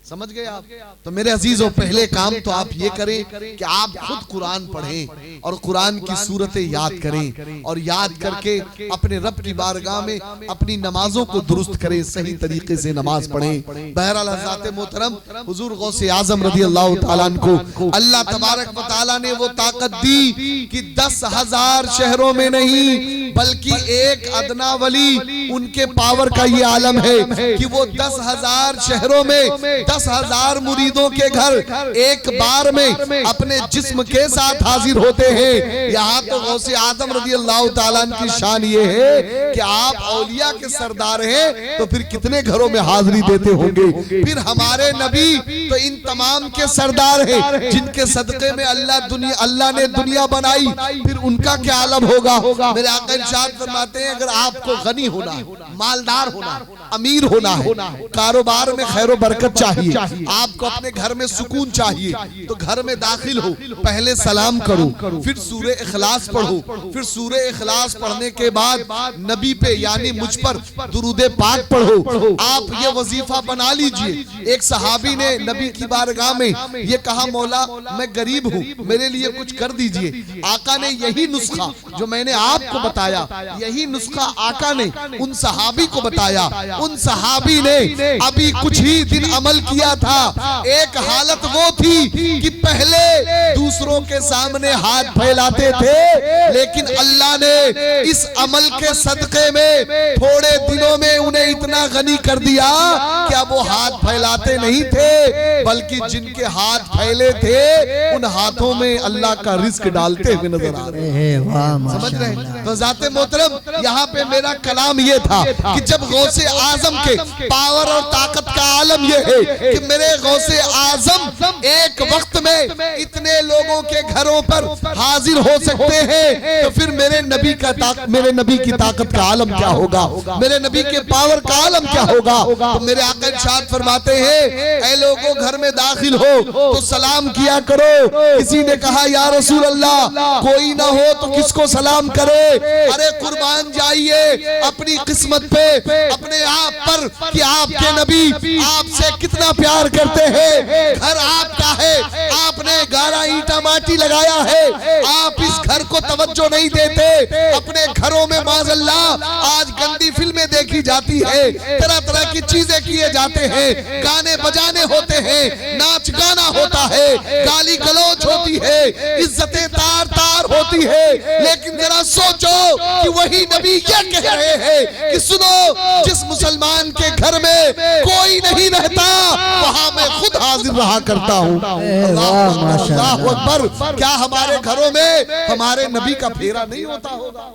S1: समझ गए आप? तो मेरे अजीजों, पहले काम तो आप ये करें कि आप खुद कुरान पढ़ें और कुरान की सूरतें याद करें और याद करके अपने रब की बारगाह में अपनी नमाजों को दुरुस्त करें, सही तरीके से नमाज पढ़ें। बहरहाल हज़रत मोहतरम हुजूर गौसे आज़म रज़ी अल्लाह तआला अन्हु को अल्लाह तबारक व तआला ने वो ताकत दी कि 10,000 शहरों में नहीं बल्कि एक अदना वली, उनके पावर का ये आलम है कि वो 10,000 शहरों में 10,000 मुरीदों के घर एक बार में अपने जिस्म के साथ हाजिर होते हैं। यहाँ तो गौसे आज़म रज़ी अल्लाह तआला अन्हु की शान ये है कि आप औलिया के सरदार हैं, तो फिर कितने घरों में हाजिरी देते होंगे। फिर हमारे नबी तो इन तमाम के सरदार हैं, जिनके सदक़े में अल्लाह ने दुनिया बनाई, फिर उनका क्या आलम होगा। मेरे आका इरशाद फरमाते हैं, अगर आपको गनी होना, मालदार होना, अमीर होना है, कारोबार में खैर बरकत चाहिए, आपको अपने घर में सुकून चाहिए, तो घर में दाखिल हो, पहले सलाम करो, फिर सूरे इखलास पढ़ो, फिर सूरे इखलास पढ़ने के बाद नबी पे यानी मुझ पर दुरूदे पाक पढ़ो। आप ये वजीफा बना लीजिए। एक सहाबी ने नबी की बारगाह में ये कहा, मौला मैं गरीब हूँ, मेरे लिए कुछ कर दीजिए। आका ने यही नुस्खा जो मैंने आपको बताया, यही नुस्खा आका ने उन सहाबी को बताया। उन सहाबी ने अभी कुछ ही दिन अमल किया था। एक हालत वो थी कि पहले दूसरों के सामने हाथ फैलाते थे, लेकिन अल्लाह ने इस अमल के सदक़े में थोड़े दिनों में उन्हें इतना गनी कर दिया कि अब वो हाथ फैलाते नहीं थे, बल्कि जिनके हाथ फैले थे उन हाथों में अल्लाह का रिस्क डालते हुए नजर आ रहे हैं। समझ रहे हैं? तो ज़ाते मोहतरम, यहाँ पे मेरा कलाम ये था कि जब गौसे आजम के पावर और ताकत का आलम ये है कि मेरे गौसे आजम एक वक्त में इतने लोगों के घरों पर हाजिर हो सकते हैं, तो फिर मेरे नबी की ताकत का आलम क्या होगा, मेरे नबी के पावर का आलम क्या होगा। तो मेरे आका इरशाद फरमाते हैं, ऐ लोगों घर में दाखिल हो तो सलाम किया करो। किसी ने कहा, या रसूल अल्लाह, कोई ना हो तो किसको सलाम करे। अरे कुर्बान जाइए अपनी किस्मत पे, अपने आप पर कि आपके नबी आपसे कितना प्यार करते हैं। घर आपका है, आपने गारा ईंटा माटी लगाया है, आप इस घर को तवज्जो नहीं देते। अपने घरों में माज़अल्लाह आज गंदी फिल्में देखी जाती है, तरह तरह की चीजें किए जाते हैं, गाने बजाने होते हैं, नाच गाना होता है, गाली गलौज होती है, इज्जतें तार तार होती है। लेकिन जरा सोचो कि वही नबी ये कह रहे हैं कि सुनो, जिस मुसलमान के घर में कोई नहीं रहता वहां मैं खुद हाजिर रहा करता हूँ। अल्लाहु अकबर। क्या हमारे घरों में हमारे नबी का फेरा नहीं होता होगा?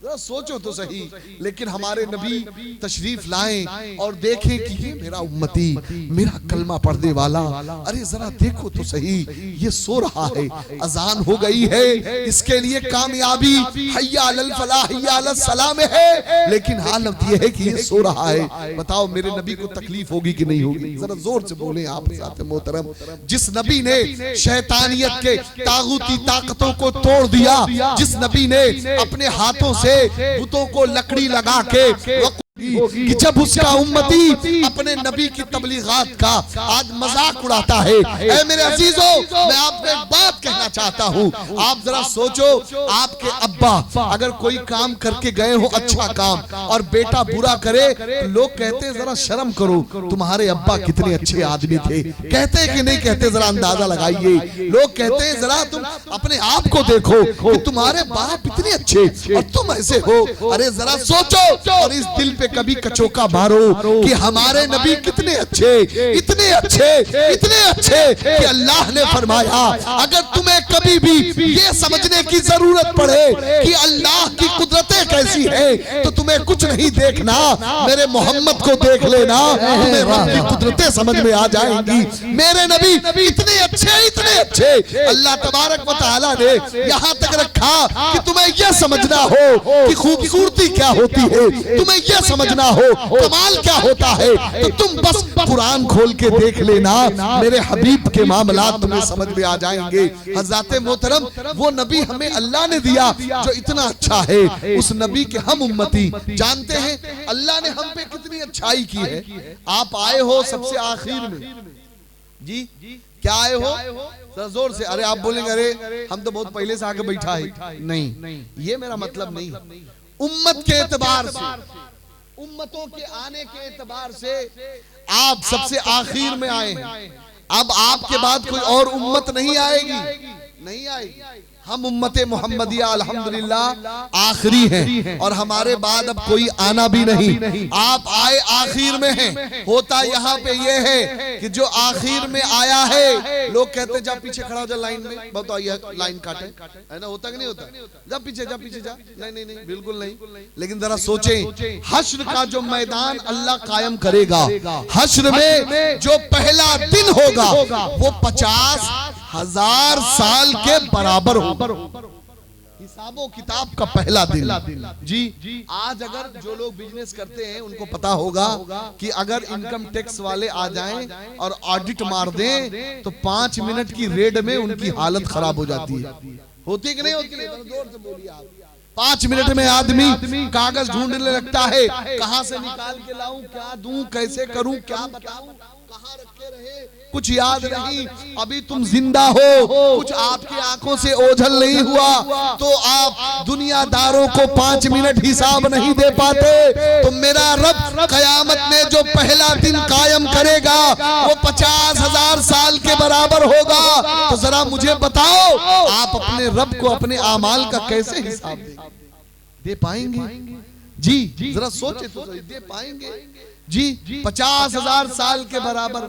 S1: जरा सोचो तो सही। लेकिन हमारे नबी तशरीफ लाएं और देखें कि ये मेरा उम्मती, मेरा कलमा पढ़ने वाला, अरे जरा देखो तो सही, ये सो रहा है, अजान हो गई है, इसके लिए कामयाबी हय्या अलल फलाह हय्या अलस सलाह में है, लेकिन हालत ये है कि ये सो रहा है। बताओ मेरे नबी को तकलीफ होगी कि नहीं होगी? जरा जोर से बोले आप ज़ाते मोहतरम। जिस नबी ने शैतानियत के तागूती ताकतों को तोड़ दिया, जिस नबी ने अपने हाथों से बुतों को लकड़ी लगा के कि जब उसका उम्मती अपने नबी की तबलीगात का आज मजाक उड़ाता है। ऐ मेरे अजीजों, मैं आपको एक बात कहना चाहता हूँ। आप जरा सोचो, आपके अब्बा अगर कोई काम करके गए हो अच्छा काम और बेटा बुरा करे, तो लोग कहते हैं जरा शर्म करो, तुम्हारे अब्बा कितने अच्छे आदमी थे। कहते कि नहीं कहते? जरा अंदाजा लगाइए। लोग कहते हैं जरा तुम अपने आप को देखो कि तुम्हारे बाप इतने अच्छे और तुम ऐसे हो। अरे जरा सोचो और इस दिल पे कभी कचौका मारो कि हमारे नबी कितने अच्छे, इतने अच्छे, इतने अच्छे कि अल्लाह ने फरमाया, अगर तुम्हें कभी भी ये समझने की जरूरत पड़े कि अल्लाह की कुदरतें कैसी है, तो तुम्हें कुछ नहीं देखना, मेरे मोहम्मद को देख लेना, तुम्हें रब की कुदरतें समझ में आ जाएंगी। मेरे नबी इतने अच्छे, इतने अच्छे, अल्लाह तबारक व तआला ने यहाँ तक रखा कि तुम्हें यह समझना हो कि खूबसूरती क्या होती है, तुम्हें यह समझना हो कमाल क्या होता है, तो तुम बस कुरान खोल के देख लेना, मेरे हबीब के मामलात तुम्हें समझ में आ जाएंगे। हज़रत मोहतरम, वो नबी हमें अल्लाह ने दिया जो इतना अच्छा है, उस नबी के हम उम्मती जानते हैं अल्लाह ने हम पे कितनी अच्छाई की है। आप आए हो सबसे आखिर में, जी क्या आए हो? जरा जोर से। अरे आप बोलेंगे अरे हम तो बहुत पहले से आके बैठा है। नहीं, ये मेरा मतलब नहीं। उम्मत के एतबार से, उम्मतों के आने के एतबार से आप सबसे आखिर में आए हैं। अब आपके बाद कोई और उम्मत नहीं आएगी, नहीं आएगी। हम उम्मते मोहम्मदिया अल्हम्दुलिल्लाह आखिरी हैं और हमारे बाद अब कोई आना भी नहीं। आप आए आखिर में हैं। होता यहाँ पे ये है कि जो आखिर में आया है, लोग कहते जा पीछे खड़ा हो जा लाइन में, बताइए लाइन काटे, है ना? होता कि नहीं होता? जा पीछे जा, पीछे जा। नहीं, बिल्कुल नहीं। लेकिन जरा सोचें, हश्र का जो मैदान अल्लाह कायम करेगा, हश्र में जो पहला दिन होगा वो 50,000 साल के बराबर होगा। हिसाबो किताब का पहला दिन। जी आज अगर जो लोग बिजनेस करते हैं उनको पता होगा कि अगर इनकम टैक्स वाले आ जाएं और ऑडिट मार दें तो 5 मिनट की रेड में उनकी हालत खराब हो जाती है। होती कि नहीं होती? जोर से बोलिए आप। 5 मिनट में आदमी कागज ढूंढने लगता है, कहां से निकाल के लाऊं, क्या दूं, कैसे करूं, क्या बताऊं, कहां रखे रहे, कुछ याद नहीं। अभी तुम जिंदा हो, कुछ आपकी आंखों से ओझल नहीं हुआ तो आप दुनियादारों को 5 मिनट हिसाब नहीं दे पाते। तो मेरा रब कयामत में जो पहला दिन कायम करेगा वो 50,000 साल के बराबर होगा। तो जरा मुझे बताओ, आप अपने रब को अपने आमाल का कैसे हिसाब दे पाएंगे? जी जरा सोचे तो दे पाएंगे? जी 50,000 साल के बराबर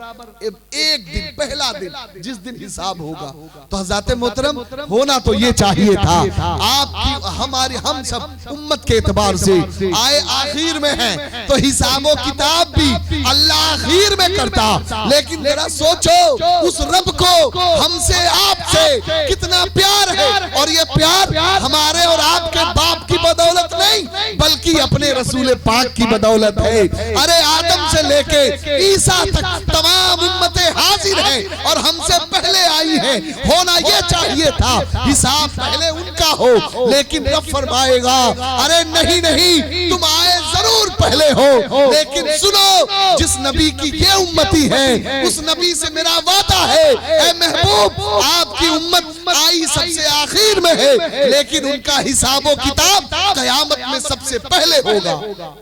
S1: एक दिन, पहला दिन जिस दिन हिसाब होगा। तो हज़रत मोहतरम होना तो ये चाहिए था। आपकी हमारी हम सब उम्मत के एतबार से आए आखिर में हैं, तो हिसाबो किताब भी अल्लाह आखिर में करता। लेकिन जरा सोचो, उस रब को हमसे आपसे कितना प्यार है, और ये प्यार हमारे और आपके बाप की बदौलत नहीं बल्कि अपने रसूल पाक की बदौलत है। अरे आदम से लेके ईसा तक तमाम उम्मतें हाजिर हैं और हमसे पहले आई हैं। होना ये चाहिए था हिसाब पहले उनका हो, लेकिन रब फरमाएगा अरे नहीं, तुम आए जरूर पहले हो, लेकिन सुनो, जिस नबी की ये उम्मती है उस नबी से मेरा वादा है, ऐ महबूब आपकी उम्मत आई सबसे आखिर में है, लेकिन उनका हिसाबो किताब कयामत में सबसे पहले होगा।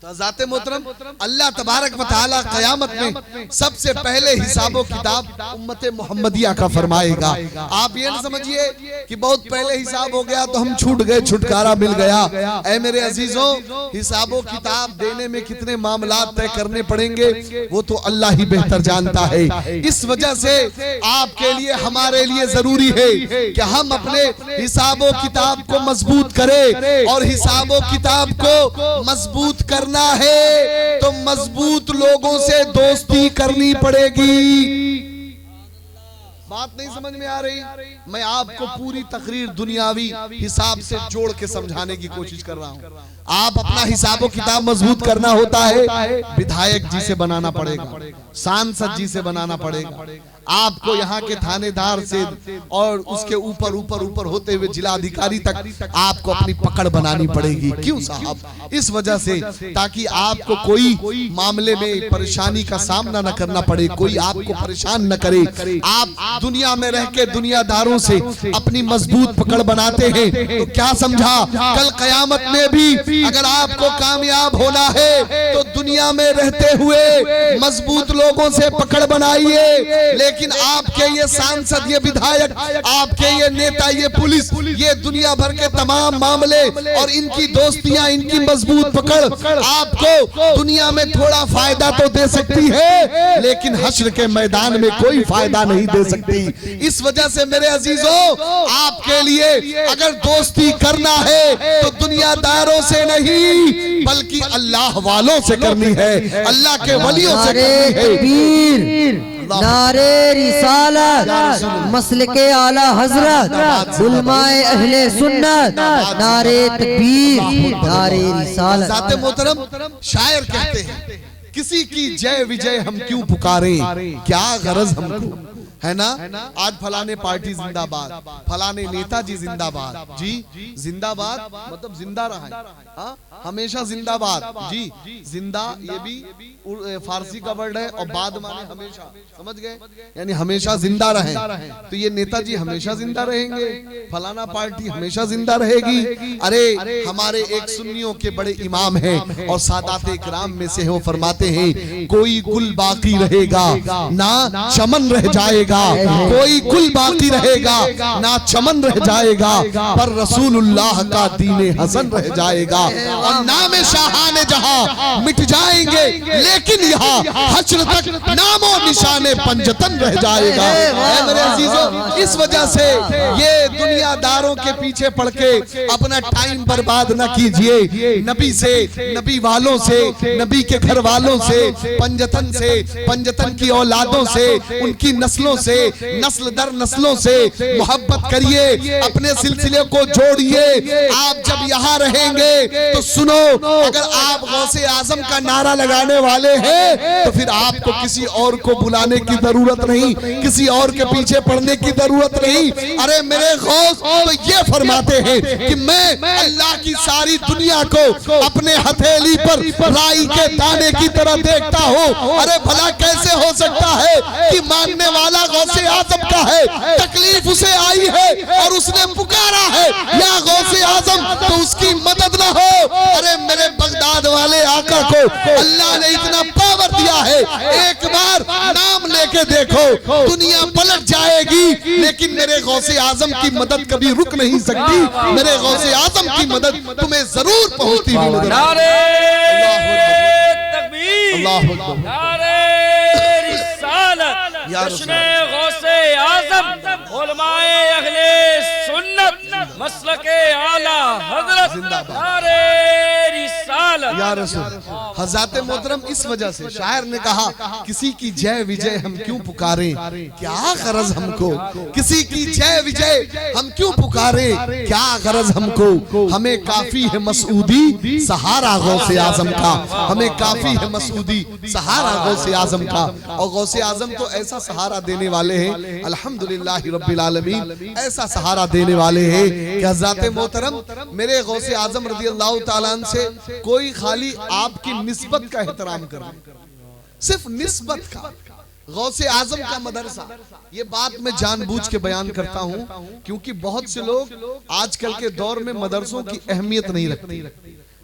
S1: ज़ाते मोहतरम अल्लाह तबारक व तआला क़यामत में सबसे पहले हिसाबो किताब उम्मते मोहम्मदिया का फरमाएगा। आप ये न समझिए कि बहुत पहले हिसाब हो गया तो हम छूट गए, छुटकारा मिल गया। ऐ मेरे अजीजों, हिसाबो किताब देने में कितने मामलात तय करने पड़ेंगे वो तो अल्लाह ही बेहतर जानता है। इस वजह से आपके लिए, हमारे लिए जरूरी है कि हम अपने हिसाबो किताब को मजबूत करें, और हिसाबो किताब को मजबूत करना है तो मजबूत लोगों से दोस्ती करनी पड़ेगी। बात नहीं समझ में आ रही? मैं आपको पूरी तकरीर दुनियावी हिसाब से जोड़ के समझाने की कोशिश कर रहा हूं। आप अपना हिसाबो किताब मजबूत करना होता है, विधायक जी से बनाना पड़ेगा, सांसद जी से बनाना पड़ेगा, आपको यहाँ के थानेदार से और उसके ऊपर ऊपर ऊपर होते हुए जिला अधिकारी तक आपको अपनी पकड़ बनानी पड़ेगी। क्यों साहब? इस वजह से ताकि आपको कोई मामले में परेशानी का सामना न करना पड़े, कोई आपको परेशान न करे। आप दुनिया में रह के दुनियादारों से अपनी मजबूत पकड़ बनाते हैं तो क्या समझा, कल कयामत में भी अगर आपको कामयाब होना है तो दुनिया में रहते हुए मजबूत लोगों से पकड़ बनाइए। लेकिन आपके ये सांसद, ये विधायक, आपके ये नेता, ये पुलिस, ये दुनिया भर के तमाम मामले और इनकी दोस्तियां, इनकी मजबूत पकड़ आपको दुनिया में थोड़ा फायदा तो दे सकती है, लेकिन हश्र के मैदान में कोई फायदा नहीं दे सकती। इस वजह से मेरे अजीजों, आपके लिए अगर दोस्ती करना है तो दुनियादारों से नहीं बल्कि अल्लाह वालों से करनी है, अल्लाह के वलियों से करनी है।
S3: नारे रिसालत, मसलके आला हजरत, उलमाए अहले सुन्नत, नारे तकबीर, नारे रिसालत।
S1: ज़ाते मोहतरम शायर कहते हैं, किसी की जय विजय हम क्यों पुकारें, क्या गरज हमको, है ना। आज फलाने पार्टी जिंदाबाद, फलाने नेताजी जिंदाबाद जी, जिंदाबाद मतलब जिंदा रहा है, हाँ हमेशा जिंदाबाद जी। जिंदा ये भी फारसी का वर्ड है और बाद माने हमेशा, समझ गए, यानी हमेशा जिंदा रहे। तो ये नेताजी हमेशा जिंदा रहेंगे, फलाना पार्टी हमेशा जिंदा रहेगी। अरे हमारे एक सुन्नियों के बड़े इमाम हैं और सादात इकराम में से वो फरमाते हैं कोई गुल बाकी रहेगा ना चमन रह जाएगा, कोई गुल बाकी रहेगा ना चमन रह जाएगा, पर रसूलुल्लाह का दीने हसन रह जाएगा। और नाम शाहाने जहां मिट जाएंगे लेकिन यहाँ हश्र तक नामो निशाने पंजतन रह जाएगा। मेरे अजीजों, इस वजह से ये दुनियादारों के पीछे पड़ के अपना टाइम बर्बाद न कीजिए। नबी से, नबी वालों से, नबी के घर वालों से, पंजतन की औलादों से, उनकी नस्लों से, नस्ल दर नस्लों से मोहब्बत करिए, अपने सिलसिले को जोड़िए। आप जब यहाँ रहेंगे तो सुनो, अगर आप गौसे आजम का नारा लगाने वाले हैं तो फिर आपको किसी और को बुलाने की जरूरत नहीं, किसी और के पीछे पड़ने की जरूरत नहीं। अरे मेरे गौस तो ये फरमाते हैं कि मैं अल्लाह की सारी दुनिया को अपने हथेली पर राई के दाने की तरह देखता हूँ। अरे भला कैसे हो सकता है कि मानने वाला गौसे आजम का है, तकलीफ उसे आई है और उसने पुकारा है या गौसे आजम, तो उसकी मदद ना हो। अरे मेरे बगदाद वाले आका को अल्लाह ने इतना पावर दिया है, एक बार नाम लेके देखो, दुनिया पलट जाएगी लेकिन मेरे गौसे आजम की मदद कभी रुक नहीं सकती। मेरे गौसे आजम की मदद तुम्हें जरूर पहुंचती हुई नजर आएगी। अल्लाहु अकबर,
S4: नारे रिसालत, जश्न गौसे आजम, उलमाए अहले सुन्नत, मसलके आला हजरत, नारे रिसालत
S1: या रसूल। हज़रत मोहतरम इस वजह से शायर ने कहा किसी की जय विजय हम क्यों पुकारें, क्या गरज हमको, किसी की जय विजय हम क्यों पुकारें, क्या गरज हमको, हमें काफी है मसूदी सहारा गौसे आजम का, हमें काफी है मसूदी सहारा गौसे आजम का। और गौसे आजम तो ऐसा सहारा देने वाले हैं, अल्हम्दुलिल्लाह रब्बिल आलमीन, ऐसा सहारा देने वाले हैं कि हज़रत मोहतरम मेरे गौसे आजम रज़ी अल्लाह ताला अन्हु से कोई खाली आपकी निस्बत का एहतराम कर, सिर्फ निस्बत का। गौसे आजम का मदरसा, ये बात मैं जानबूझ के बयान करता हूँ क्योंकि बहुत से लोग आजकल के दौर में मदरसों की अहमियत नहीं रखते।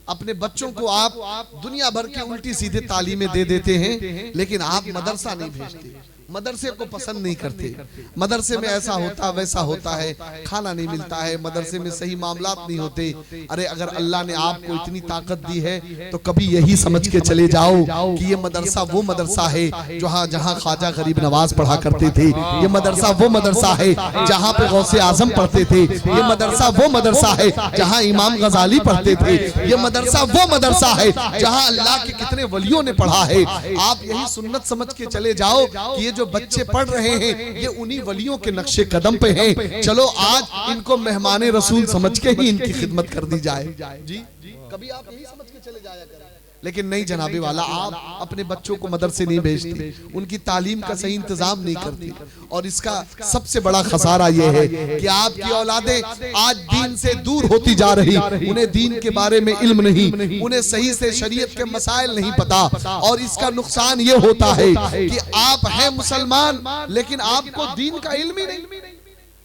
S1: अपने बच्चों को आप दुनिया भर की उल्टी सीधे तालीमें दे देते हैं लेकिन आप मदरसा नहीं भेजते, मदरसे को पसंद नहीं करते। मदरसे में ऐसा होता वैसा होता है, खाना नहीं मिलता है, मदरसे में सही मामलात नहीं होते। अरे अगर अल्लाह ने आपको इतनी ताकत दी है तो कभी यही समझ के चले जाओ कि ये मदरसा वो मदरसा है जहाँ जहाँ ख्वाजा गरीब नवाज पढ़ा करते थे, ये मदरसा वो मदरसा है जहाँ पे गौसे आजम पढ़ते थे, ये मदरसा वो मदरसा है जहाँ इमाम गजाली पढ़ते थे, ये मदरसा वो मदरसा है जहाँ अल्लाह के कितने वलियों ने पढ़ा है। आप यही सुन्नत समझ के चले जाओ कि ये जो बच्चे पढ़ रहे हैं ये उन्हीं वलियों के नक्शे कदम पे हैं। चलो आज इनको मेहमाने रसूल समझ के ही इनकी खिदमत कर दी जाए। जी कभी आप यही समझ के चले जाया करें, लेकिन नहीं जनाबे वाला, आप अपने बच्चों को मदरसे नहीं भेजते, उनकी तालीम का सही इंतजाम नहीं करते। और इसका सबसे बड़ा खसारा यह है कि आपकी औलादें आज दीन से दूर होती जा रही, उन्हें दीन के बारे में इल्म नहीं, उन्हें सही से शरीयत के मसाइल नहीं पता। और इसका नुकसान ये होता है कि आप हैं मुसलमान लेकिन आपको दीन का इल्म ही नहीं।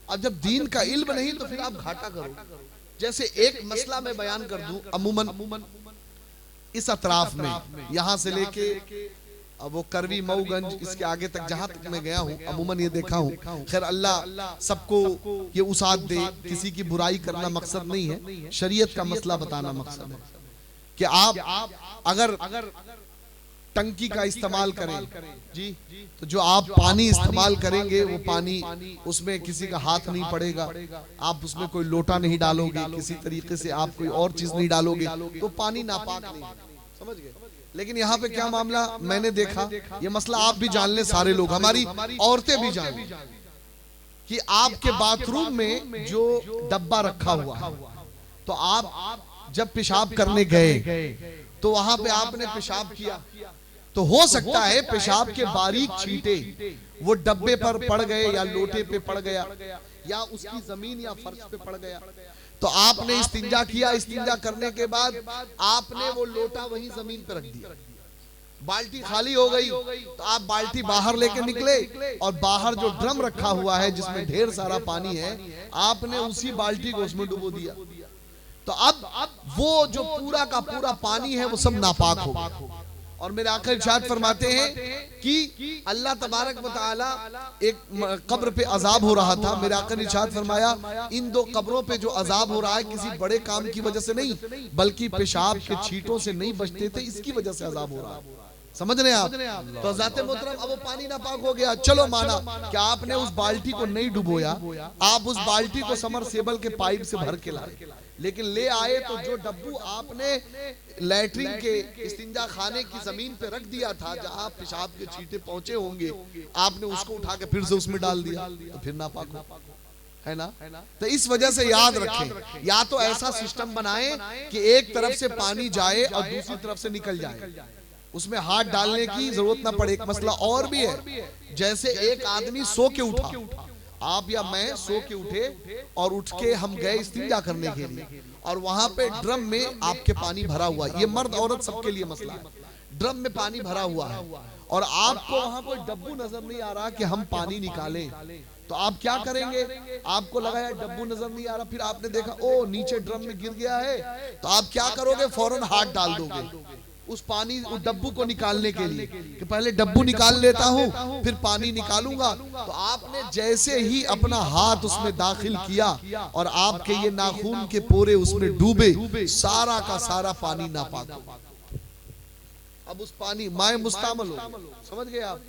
S1: अब जब दीन का इल्म नहीं तो फिर आप घाटा करो। जैसे एक मसला मैं बयान कर दूं, अमूमन इस अतराफ में यहाँ से लेके वो करवी मऊगंज इसके आगे तक जहां तक मैं गया हूँ, अमूमन ये देखा हूँ, खैर अल्लाह सबको ये उसाद दे, किसी की बुराई करना मकसद नहीं है, शरीयत का मसला बताना मकसद है कि आप अगर टंकी का इस्तेमाल करें जी, तो जो आप पानी इस्तेमाल करेंगे वो पानी उसमें किसी का हाथ नहीं पड़ेगा, आप उसमें कोई लोटा नहीं डालोगे, किसी तरीके से आप कोई और चीज नहीं डालोगे तो पानी नापाक नहीं, समझ गए। लेकिन यहाँ पे क्या मामला मैंने देखा, ये मसला आप भी जान ले, सारे लोग, हमारी औरतें भी जान लें कि आपके बाथरूम में जो डब्बा रखा हुआ है तो आप जब पेशाब करने गए तो वहां पे आपने पेशाब किया तो हो सकता है पेशाब के बारीक छींटे वो डब्बे पर पड़ गए या लोटे पे पड़ गया या उसकी जमीन या फर्श पे पड़ गया, तो आपने इस्तिंजा किया, इस्तिंजा करने के बाद आपने वो लोटा वहीं जमीन पे रख दिया, बाल्टी खाली हो गई, तो आप बाल्टी बाहर लेके निकले और बाहर जो ड्रम रखा हुआ है जिसमें ढेर सारा पानी है, आपने उसी बाल्टी को उसमें डुबो दिया, तो अब वो जो पूरा का पूरा पानी है वो सब नापाक होगा। और मेरे आका इरशाद फरमाते हैं कि अल्लाह तबारक व तआला एक कब्र पे अजाब हो रहा था, मेरे आका ने इरशाद फरमाया इन दो कब्रों पे जो अजाब हो रहा है किसी बड़े काम की वजह से नहीं, बल्कि पेशाब के छींटों से नहीं बचते थे, इसकी वजह से अजाब हो रहा है। समझ रहे हैं आप? तो हज़रत मोहतरम अब वो पानी नापाक हो गया, चलो माना कि आपने उस बाल्टी को नहीं डुबोया, आप उस बाल्टी को समरसेबल के पाइप से भर के लाए, लेकिन ले आए तो जो डब्बू आपने लैट्रिन के इस्तिंजा खाने की जमीन पे रख दिया था जहां पेशाब के छींटे पहुंचे होंगे, आपने उसको उठा के फिर से उसमें डाल दिया, तो फिर नापाक हो, है ना? तो इस वजह से याद रखें, या तो ऐसा सिस्टम बनाएं कि एक तरफ से पानी जाए और दूसरी तरफ से निकल जाए, उसमें हाथ डालने की जरूरत ना पड़े। एक मसला और भी है, जैसे एक आदमी सो के उठा, आप या मैं सो के उठे और उठ के हम गए इस्तिंजा करने के लिए और वहां पे ड्रम में आपके पानी भरा हुआ, ये मर्द औरत सबके लिए मसला है, ड्रम में पानी भरा हुआ है और आपको वहां कोई डब्बू नजर नहीं आ रहा कि हम पानी निकालें, तो आप क्या करेंगे? आपको लगा यार डब्बू नजर नहीं आ रहा, फिर आपने देखा ओ नीचे ड्रम में गिर गया है, तो आप क्या करोगे? फौरन हाथ डाल दोगे उस पानी उस डब्बू को निकालने के लिए कि पहले डब्बू निकाल लेता हूँ फिर पानी निकालूंगा। तो आपने जैसे ही अपना हाथ उसमें दाखिल किया और आपके ये नाखून के पोरे उसमें डूबे, सारा का सारा पानी नापाक हो। अब उस पानी माए मुस्तामल हो, समझ गए आप?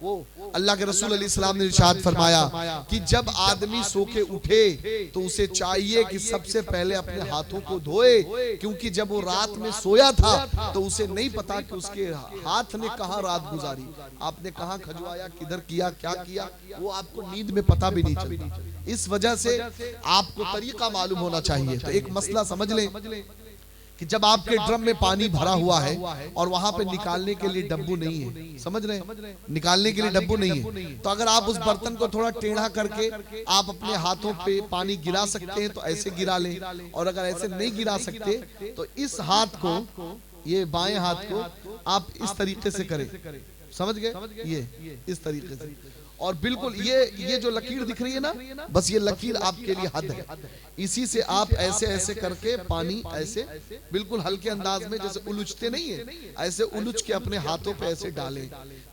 S1: वो अल्लाह के रसूल अलैहि सलाम ने इरशाद फरमाया कि जब आदमी सो के उठे तो उसे चाहिए कि सबसे पहले अपने हाथों को धोए, क्योंकि जब वो रात में सोया था तो उसे नहीं पता कि उसके हाथ ने कहाँ रात गुजारी, आपने कहाँ खजवाया, किधर किया, क्या किया, वो आपको नींद में पता भी नहीं चलता। इस वजह से आपको तरीका मालूम होना चाहिए। तो एक मसला समझ लें कि जब आपके ड्रम में पानी भरा हुआ है और वहां पे निकालने के लिए डब्बू नहीं है, समझ रहे हैं? निकालने के लिए डब्बू नहीं है, तो अगर आप उस बर्तन को थोड़ा टेढ़ा करके आप अपने हाथों पे पानी गिरा सकते हैं तो ऐसे गिरा लें, और अगर ऐसे नहीं गिरा सकते तो इस हाथ को, ये बाएं हाथ को आप इस तरीके से करें, समझ गए? ये इस तरीके से, और बिल्कुल ये जो लकीर दिख रही है ना, बस ये लकीर आपके लिए हद है, इसी से आप ऐसे ऐसे करके पानी ऐसे बिल्कुल हल्के अंदाज में, जैसे उलझते नहीं है, ऐसे उलझ के अपने हाथों पे ऐसे डालें।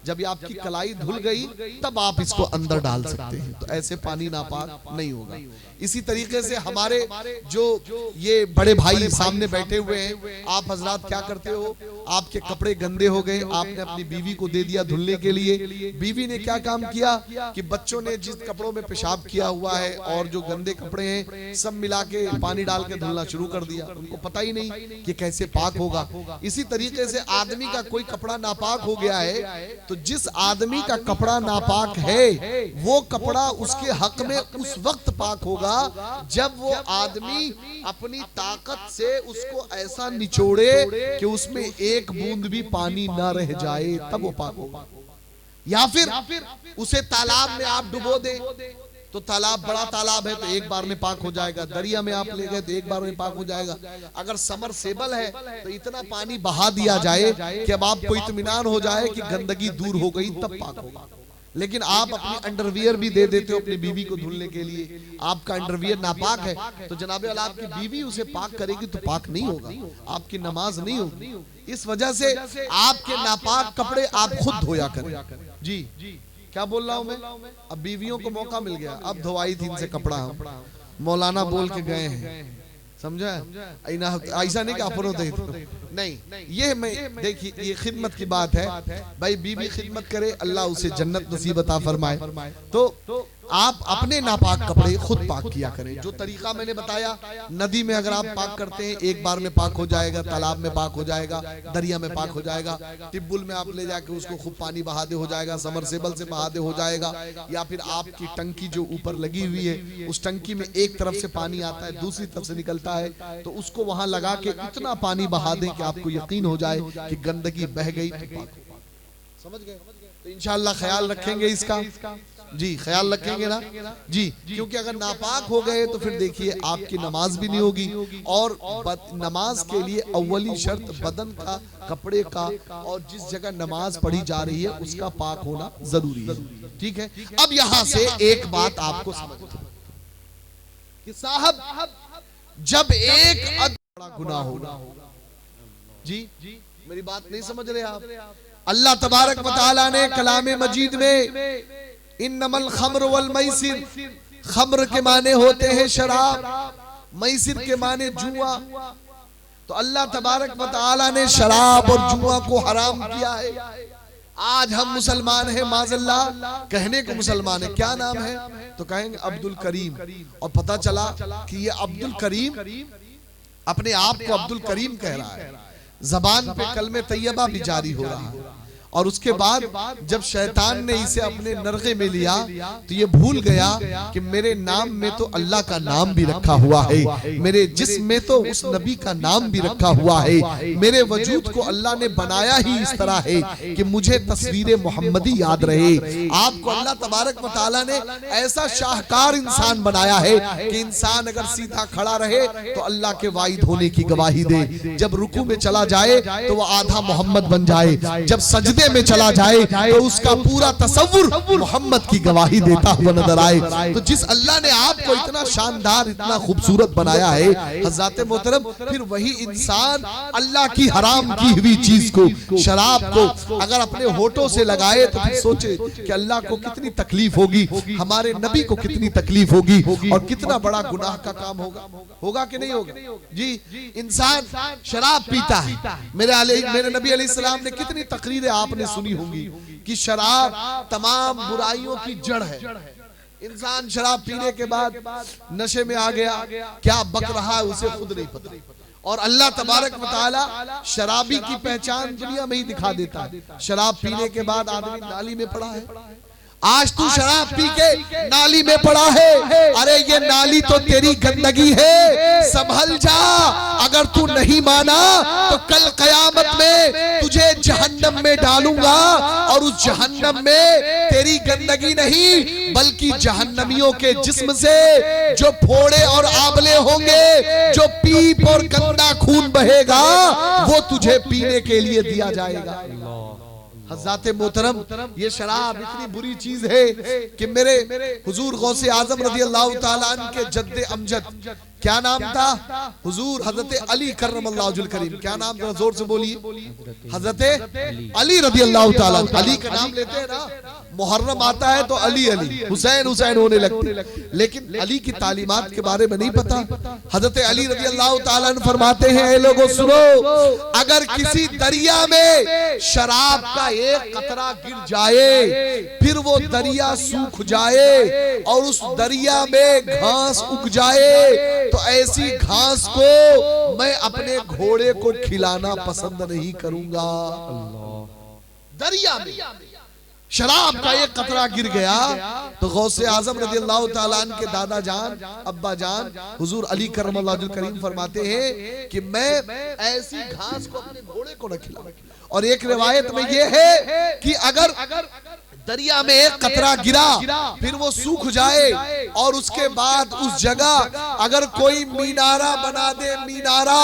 S1: जब ये आपकी कलाई धुल गई तब आप इसको अंदर डाल सकते हैं, तो ऐसे पानी नापाक नहीं होगा। इसी तरीके से हमारे जो ये बड़े भाई सामने बैठे हुए हैं, आप हजरात क्या करते हो? आपके कपड़े गंदे हो गए, आपने अपनी बीवी को दे दिया धुलने के लिए, बीवी ने क्या काम किया कि बच्चों ने जिस कपड़ों में पेशाब किया हुआ है और जो गंदे कपड़े हैं सब मिला के पानी डाल के धुलना शुरू कर दिया, उनको पता ही नहीं कि कैसे पाक होगा। इसी तरीके से आदमी का कोई कपड़ा नापाक हो गया है तो जिस आदमी का कपड़ा नापाक है वो कपड़ा उसके हक में उस वक्त पाक होगा जब वो आदमी अपनी ताकत से उसको ऐसा निचोड़े कि उसमें एक बूंद भी पानी ना रह जाए, तब वो पाक होगा। या फिर उसे तालाब में आप डुबो दे, तो तालाब बड़ा तालाब है तो एक बार में पाक हो जाएगा, दरिया में आप ले गए तो एक बार में पाक हो जाएगा। अगर समरसेबल है तो इतना पानी बहा दिया जाए कि अब आपको इत्मीनान हो जाए कि गंदगी दूर हो गई, तब पाक होगा। लेकिन आप अपनी अंडरवियर भी दे देते हो अपनी बीवी को धुलने के लिए, आपका अंडरवियर नापाक है तो जनाबे वाला आपकी बीवी उसे पाक करेगी तो पाक नहीं होगा, आपकी नमाज नहीं होगी। इस वजह से आपके नापाक कपड़े आप खुद धोया करें। जी क्या बोल रहा हूं मैं? अब बीवियों को मौका मिल गया, अब धोवाई थी इनसे कपड़ा, हम मौलाना बोल के गए हैं, समझा? ऐसा नहीं कि अपनो नहीं, ये मैं देखिए ये खिदमत की बात है भाई, बीवी खिदमत करे अल्लाह उसे जन्नत नसीब अता फरमाए। तो आप अपने नापाक कपड़े खुद पाक किया करें। जो तरीका मैंने बताया, नदी में अगर आप पाक करते हैं एक बार में पाक हो जाएगा, तालाब में पाक हो जाएगा, दरिया में पाक हो जाएगा, टिब्बुल में आप ले जाके उसको खूब पानी बहा दे हो जाएगा, समरसेबल से बहा दे हो जाएगा, या फिर आपकी टंकी जो ऊपर लगी हुई है उस टंकी में एक तरफ से पानी आता है दूसरी तरफ से निकलता है, तो उसको वहां लगा के इतना पानी बहा दें कि आपको यकीन हो जाए कि गंदगी बह गई तो पाक। समझ गए? तो इंशाअल्लाह ख्याल रखेंगे इसका जी, ख्याल रखेंगे ना जी, क्योंकि अगर नापाक हो गए तो फिर देखिए आपकी नमाज भी नहीं होगी। और नमाज के लिए अव्वली शर्त बदन का, कपड़े का और जिस जगह नमाज पढ़ी जा रही है उसका पाक होना जरूरी है। ठीक है, अब यहाँ से एक बात आपको समझना कि साहब जब एक बड़ा गुनाह होगा, जी मेरी बात नहीं समझ रहे आप? अल्लाह तबारक व तआला ने कलामे मजीद में इन्नमल खम्र वल मैसिर, खम्र के माने होते हैं शराब, मैसिर के माने जुआ। तो अल्लाह तबारक व तआला ने शराब और जुआ को हराम किया है। आज हम मुसलमान हैं, माज़अल्लाह कहने को मुसलमान है, क्या नाम है तो कहेंगे अब्दुल करीम, और पता चला कि ये अब्दुल करीम अपने आप को अब्दुल करीम कह रहा है, जबान पे कलमे तैयबा भी जारी हो रहा है। और उसके बाद जब शैतान ने इसे अपने नरगे में लिया तो ये भूल गया कि मेरे नाम में तो अल्लाह का नाम भी रखा हुआ है, मेरे जिस्म में तो उस नबी का नाम भी रखा हुआ है, मेरे वजूद को अल्लाह ने बनाया ही इस तरह है कि मुझे तस्वीर मोहम्मदी याद रहे। आपको अल्लाह तबारक व तआला ने ऐसा शाहकार इंसान बनाया है कि इंसान अगर सीधा खड़ा रहे तो अल्लाह के वाहिद होने की गवाही दे, जब रुकू में चला जाए तो वह आधा मोहम्मद बन जाए, जब सजदे में चला जाए तो उसका पूरा तसव्वुर मोहम्मद की गवाही देता हुआ नजर आए। तो जिस अल्लाह ने आपको इतना शानदार, इतना खूबसूरत बनाया है हज़रात मोहतरम, फिर वही इंसान अल्लाह की हराम की हुई चीज को, शराब को अगर अपने होठों से लगाए तो फिर सोचे कि अल्लाह को कितनी तकलीफ होगी, हमारे नबी को कितनी तकलीफ होगी और कितना बड़ा गुनाह का काम होगा। होगा कि नहीं होगा? जी, इंसान शराब पीता है, मेरे नबी अलैहिस्सलाम ने कितनी तकरीरें आपने सुनी होंगी कि शराब तमाम बुराइयों की जड़ है। इंसान शराब पीने के बाद नशे में आ गया, क्या बक रहा है उसे खुद नहीं पता, और अल्लाह तबारक व तआला शराबी की पहचान दुनिया में ही दिखा देता है। शराब पीने के बाद आदमी नाली में पड़ा है, आज तू शराब पी के नाली में पड़ा है, अरे ये नाली तो तेरी गंदगी है, संभल जा। अगर तू नहीं माना तो कल कयामत में तुझे जहन्नम में डालूंगा, और उस जहन्नम में तेरी गंदगी नहीं बल्कि जहन्नमियों के जिस्म से जो फोड़े और आबले होंगे, जो पीप और गंदा खून बहेगा, वो तुझे पीने के लिए दिया जाएगा। हज़रात मोहतरम, ये शराब इतनी बुरी चीज है कि मेरे हुजूर गौसे आजम रज़ी अल्लाह ताला अन्हु के जद्दे अमजद, क्या नाम था? हुजूर हजरत अली कर्रमल्लाहु वजहुल करीम। क्या नाम? जरा जोर से बोलिए। हजरत अली रज़ी अल्लाह ताला। अली का नाम लेते हैं ना, मुहर्रम आता है तो अली अली, हुसैन हुसैन होने लगते, लेकिन अली की तालीमात के बारे में नहीं पता। हजरत अली रज़ी अल्लाह ताला अन्हु फरमाते हैं, ए लोगों सुनो, अगर किसी दरिया में शराब का एक कतरा गिर जाए, फिर वो दरिया सूख जाए और उस दरिया में घास उग जाए, तो ऐसी घास को मैं अपने घोड़े को खिलाना पसंद नहीं करूंगा। दरिया में शराब का एक कतरा गिर गया तो गौसे आजम रज़ी अल्लाह ताला अन्हु के दादा जान, अब्बा जान हुजूर अली कर्रमल्लाहु वजहुल करीम फरमाते हैं कि मैं ऐसी घास को अपने घोड़े को न खिलाऊं। और एक रिवायत में ये है कि अगर दरिया में एक कतरा गिरा, फिर वो सूख जाए और उसके बाद उस जगह अगर कोई मीनारा बना दे, मीनारा,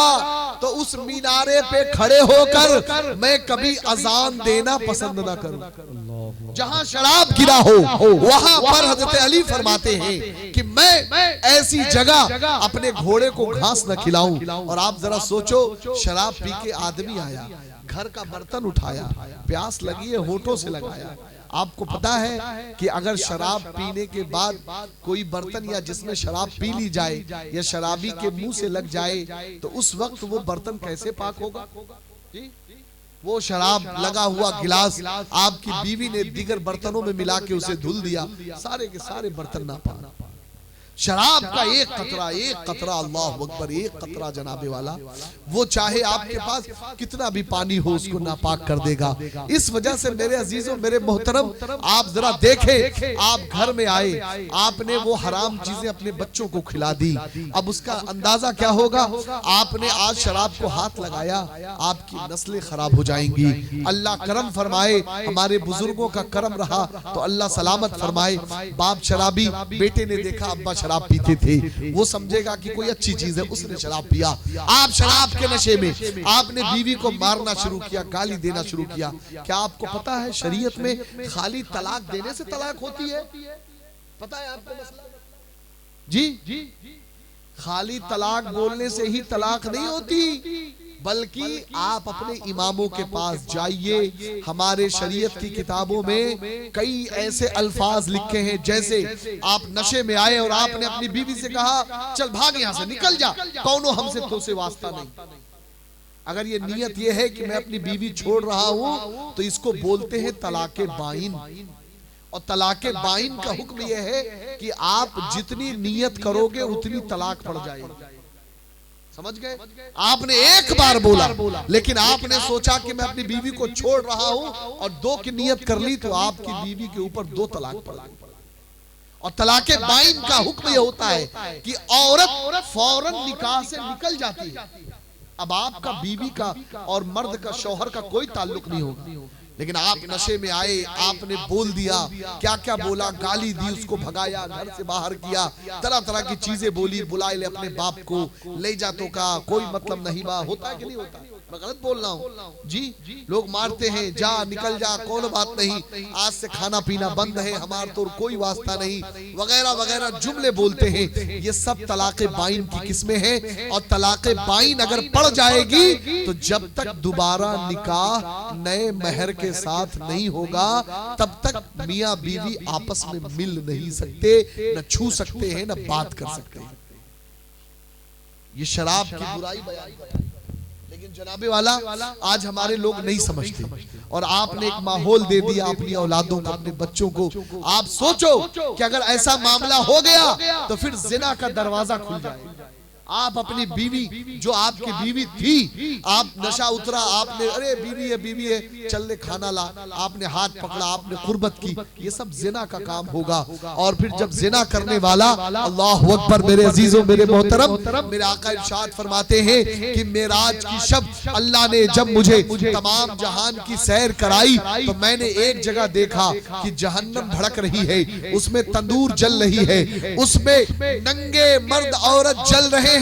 S1: तो उस मीनारे पे खड़े होकर मैं कभी अजान देना पसंद ना करूं। जहां शराब गिरा हो वहां पर हजरत अली फरमाते हैं कि मैं ऐसी जगह अपने घोड़े को घास न खिलाऊं। और आप जरा सोचो, शराब पी के आदमी आया, घर का बर्तन उठाया, प्यास लगी है, होठों से लगाया। आपको पता है कि अगर शराब पीने के बाद कोई बर्तन या जिसमें शराब पी ली जाए या शराबी के मुंह से लग जाए तो उस वक्त वो बर्तन कैसे पाक होगा? वो शराब लगा हुआ गिलास आपकी बीवी ने दीगर बर्तनों में मिला के उसे धुल दिया, सारे के सारे बर्तन नापाक। शराब का एक कतरा अल्लाह अकबर, एक कतरा जनाबे वाला, वो चाहे आपके पास कितना भी पानी हो उसको नापाक कर देगा। इस वजह से मेरे अजीजों, मेरे मोहतरम, आप जरा देखें, आप घर में आए, आपने वो हराम चीजें अपने बच्चों को खिला दी, अब उसका अंदाजा क्या होगा? आपने आज शराब को हाथ लगाया, आपकी नस्लें खराब हो जाएंगी। अल्लाह करम फरमाए, हमारे बुजुर्गों का करम रहा तो अल्लाह सलामत फरमाए। बाप शराबी, बेटे ने देखा अब्बा शराब पीते थे, वो समझेगा कि कोई अच्छी चीज है, उसने शराब पिया। आप शराब के नशे में आपने बीवी को मारना शुरू किया, गाली देना शुरू किया। क्या आपको पता है शरीयत में खाली तलाक देने से तलाक होती है? पता है आपको मसला? जी, खाली तलाक बोलने से ही तलाक नहीं होती, बल्कि आप अपने इमामों के पास जाइए। हमारे शरीयत की किताबों में कई ऐसे अल्फाज लिखे हैं, जैसे आप नशे में आए और आपने अपनी बीवी से कहा चल भाग यहां से, निकल जा, कौनो हमसे तो से वास्ता नहीं। अगर ये नियत ये है कि मैं अपनी बीवी छोड़ रहा हूं तो इसको बोलते हैं तलाके बाइन। और तलाके बाइन का हुक्म यह है कि आप जितनी नियत करोगे उतनी तलाक पड़ जाएगी। समझ गए? आपने एक बार बोला, लेकिन आपने सोचा कि मैं अपनी बीवी को छोड़ रहा हूं और दो की नियत कर ली, तो आपकी बीवी के ऊपर दो तलाक पड़ गई। और तलाके बाइन का हुक्म यह होता है कि औरत फौरन निकाह से निकल जाती है। अब आपका बीवी का और मर्द का, शौहर का कोई ताल्लुक नहीं होगा, लेकिन आप नशे में आए, आपने बोल दिया, क्या क्या बोला, गाली दी, उसको भगाया, घर से बाहर किया, तरह तरह की चीजें बोली, बुलाए ले अपने बाप को, ले जा तो का कोई मतलब नहीं बा। होता है कि नहीं होता? मैं गलत बोल रहा हूँ? जी, लोग मारते हैं, जा निकल जा, कौन बात नहीं, आज से खाना पीना बंद है, हमार तो कोई वास्ता नहीं, वगैरह वगैरह जुमले बोलते हैं। ये सब तलाक़े बाइन की किस्में हैं। और तलाक़े बाइन अगर पड़ जाएगी तो जब तक दोबारा निकाह नए महर के साथ नहीं होगा, तब तक मियां बीवी आपस में मिल नहीं सकते, न छू सकते हैं, न बात कर सकते हैं। ये शराब की बुराई बयान, लेकिन जनाबे वाला आज हमारे लोग नहीं समझते। और आपने एक माहौल दे दिया अपनी औलादों को, अपने बच्चों को। आप सोचो कि अगर ऐसा मामला हो गया तो फिर जिना का दरवाजा खुल जाए। आप अपनी बीवी, जो आपकी बीवी थी, आप नशा उतरा, आपने अरे बीवी है चल ले खाना ला, आपने हाथ पकड़ा, आपने कुर्बत की, ये सब जिना का काम होगा। और फिर जब जिना करने वाला, अल्लाह अकबर, मेरे अजीजों, मेरे मोहतरम, मेरे आका इरशाद फरमाते हैं कि मेराज की शब अल्लाह ने जब मुझे तमाम जहान की सैर कराई तो मैंने एक जगह देखा कि जहन्नम भड़क रही है, उसमें तंदूर जल रही है, उसमें नंगे मर्द औरत जल रहे हैं।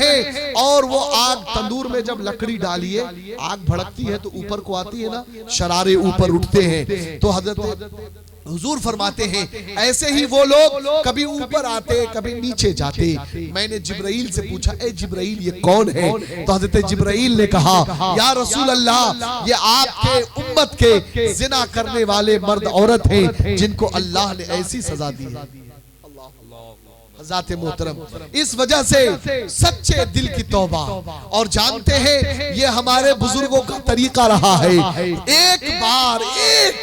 S1: और वो आग, तंदूर में जब लकड़ी डालिए, आग भड़कती है तो ऊपर को आती है ना, शरारे ऊपर उठते हैं। तो हजरत हुजूर फरमाते हैं ऐसे ही वो लोग कभी ऊपर आते, कभी नीचे जाते। मैंने जिब्राइल से पूछा, ए जिब्राइल ये कौन है? तो हजरत जिब्राइल ने कहा, या रसूल अल्लाह, ये आपके उम्मत के जिना करने वाले मर्द औरत हैं जिनको अल्लाह ने ऐसी सजा दी है। ज़ाते मोहतरम, इस वजह से सच्चे दिल की तौबा। और जानते हैं ये हमारे बुजुर्गों का तरीका रहा है। एक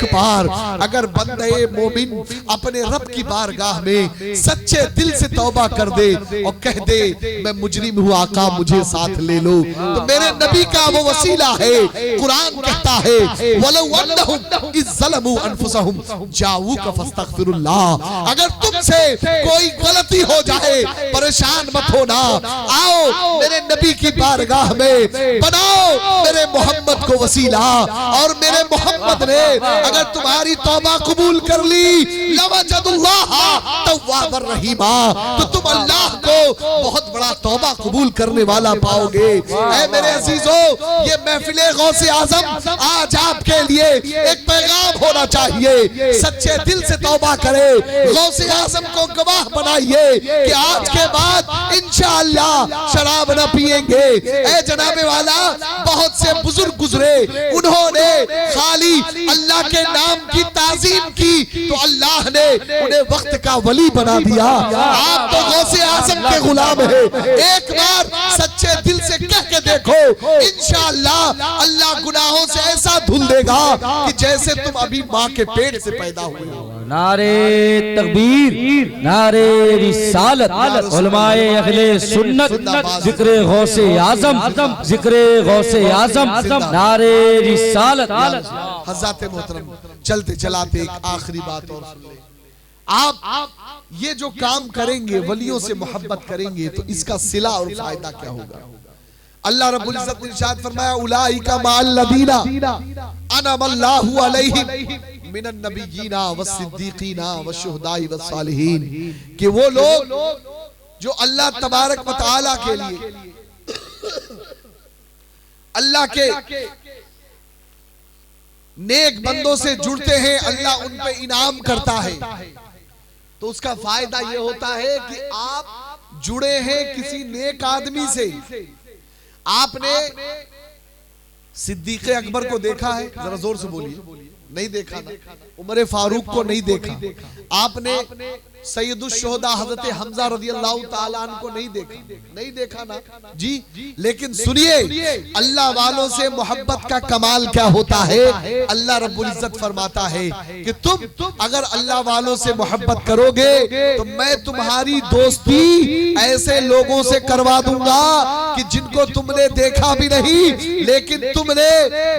S1: बार अगर बंदे मोमिन अपने रब की बारगाह में सच्चे दिल से तौबा कर दे और कह दे मैं मुजरिम हूँ आका मुझे साथ ले लो, तो मेरे नबी का वो वसीला है। कुरान कहता है वलौ अन्नहुम इज़ ज़लमू अनफुसहुम जाऊका फस्तगफिरुल्लाह। अगर तुमसे कोई गलती हो जाए परेशान मत होना, आओ मेरे नबी की बारगाह में, बनाओ मेरे मोहम्मद को वसीला। और मेरे मोहम्मद ने अगर तुम्हारी तौबा कबूल कर ली, लवजदुल्लाह तव्वाबर रहीमा, तो तुम अल्लाह को बहुत बड़ा तौबा कबूल करने वाला पाओगे। ऐ मेरे अजीजों, ये महफिले गौसे आजम आज आपके लिए एक पैगाम होना चाहिए। सच्चे दिल से तौबा करे, गौसे आजम को गवाह बनाइए कि आज के बाद इंशाअल्लाह शराब न पिएंगे। ऐ जनाबे वाला, बहुत से बुजुर्ग गुजरे, उन्होंने खाली अल्लाह के नाम की ताजीम की तो अल्लाह ने उन्हें वक्त का वली बना दिया। आप तो गौसे आजम के गुलाम हैं। एक बार सच्चे दिल से कह के देखो, इंशाअल्लाह अल्लाह गुनाहों से ऐसा धुल देगा कि जैसे तुम अभी माँ के पेट से पैदा हुए हो।
S4: नारे तकबीर, नारे रिसालत, उलमाए अहले सुन्नत, जिक्रे गौसे आजम, जिक्रे गौसे आजम, नारे रिसालत।
S1: हज़रत मोहतरम, चलते चलाते एक आखिरी बात और सुन ले। आप ये जो काम करेंगे, वलियों से मोहब्बत करेंगे, तो इसका सिला और फायदा क्या होगा? अल्लाह रब्बुल इज्जत ने इरशाद फरमाया, उलाइका मअल्लज़ीना अनअमल्लाहु अलैहिम मिनन नबिय्यीना वस्सिद्दीकीना वशुहदाई वस्सालिहीन, कि वो लोग जो अल्लाह तबारक व तआला के लिए, अल्लाह के नेक बंदों से जुड़ते हैं, अल्लाह उन पे इनाम करता है। तो उसका फायदा ये होता है कि आप जुड़े हैं किसी नेक आदमी से। आपने सिद्दीक़ अकबर को देखा है? जरा जोर से बोलिए। नहीं देखा ना? उमर फारूक को नहीं देखा? आपने सैयदुश शुहदा हजरत हम्जा रज़ियल्लाहु ताला अन्हु को नहीं देखा? नहीं देखा ना जी। लेकिन सुनिए, अल्लाह वालों से मोहब्बत का कमाल क्या होता है। अल्लाह रब्बुल इज्जत फरमाता है कि तुम अगर अल्लाह वालों से मोहब्बत करोगे तो मैं तुम्हारी दोस्ती ऐसे लोगों से करवा दूंगा कि जिनको तुमने देखा भी नहीं, लेकिन तुमने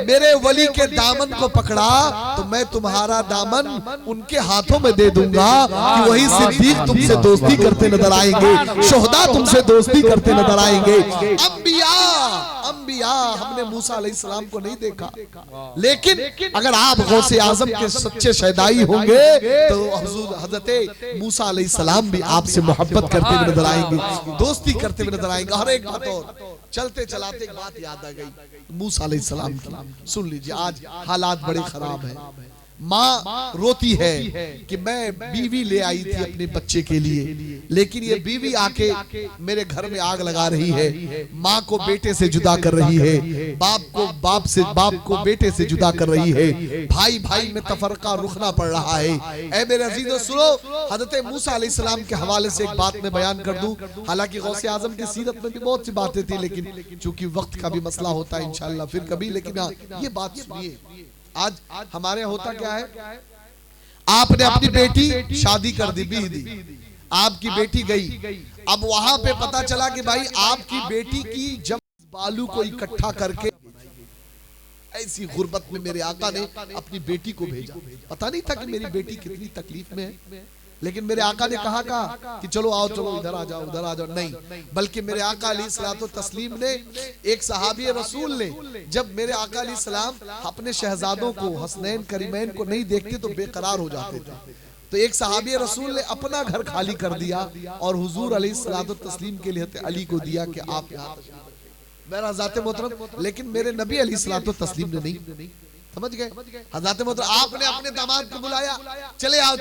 S1: मेरे वली के दामन को पकड़ा तो मैं तुम्हारा दामन उनके हाथों में दे दूंगा कि वही सिद्दीक तुमसे दोस्ती करते नजर आएंगे, शुहदा तुमसे दोस्ती करते नजर आएंगे। अंबिया हमने मूसा अलैहिस्सलाम को नहीं देखा, लेकिन अगर आप गौसे आजम के सच्चे शहदाई होंगे तो हुजूर हजरत मूसा अलैहिस्सलाम भी आपसे मोहब्बत करते हुए नजर आएंगे, दोस्ती करते हुए नजर आएंगे। हर एक बात और चलते चलाते एक बात याद आ गई मूसा अलैहिस्सलाम की, सुन लीजिए। आज हालात बड़े खराब हैं। माँ रोती है कि मैं बीवी ले आई थी अपने बच्चे के लिए, लेकिन ये बीवी आके मेरे घर में आग लगा रही है, माँ को बेटे से जुदा कर रही है, बाप को बेटे से जुदा कर रही है, भाई भाई में तफरका रुखना पड़ रहा है। ऐ मेरे अजीजों सुनो, हजरत मूसा अलैहिस्सलाम के हवाले से एक बात मैं बयान कर दूं। हालांकि गौसे आजम की सीरत में भी बहुत सी बातें थी, लेकिन चूंकि वक्त का भी मसला होता है, इंशाअल्लाह फिर कभी। लेकिन ये बात सुनिए, आज हमारे यहाँ होता क्या है, आपने अपनी बेटी शादी कर दी, बीह दी, आपकी बेटी गई, अब वहां पे पता चला कि भाई आपकी बेटी की जब बालू को इकट्ठा करके, ऐसी गुर्बत में मेरे आका ने अपनी बेटी को भेजा। पता नहीं था कि मेरी बेटी कितनी तकलीफ में है, लेकिन मेरे आका ने कहा कि चलो आओ, चलो इधर आ जाओ, उधर आ जाओ। नहीं, बल्कि मेरे आका अलैहिस्सलातु तस्लीम ने, एक सहाबी रसूल ने, जब मेरे आका अलैहिस्सलाम अपने शहजादों को, हसनैन करीमैन को नहीं देखते तो बेकरार हो जाते थे, तो एक सहाबी रसूल ने अपना घर खाली कर दिया और हुजूर अलैहिस्सलातु तस्लीम के लिए अली को दिया कि आप यहाँ मेरा ज़ाते मोहतरम। लेकिन मेरे नबी अलैहिस्सलातु तस्लीम ने नहीं, समझ गए हज़रत मोहतरम, आपने अपने दामाद को बुलाया, चले आओ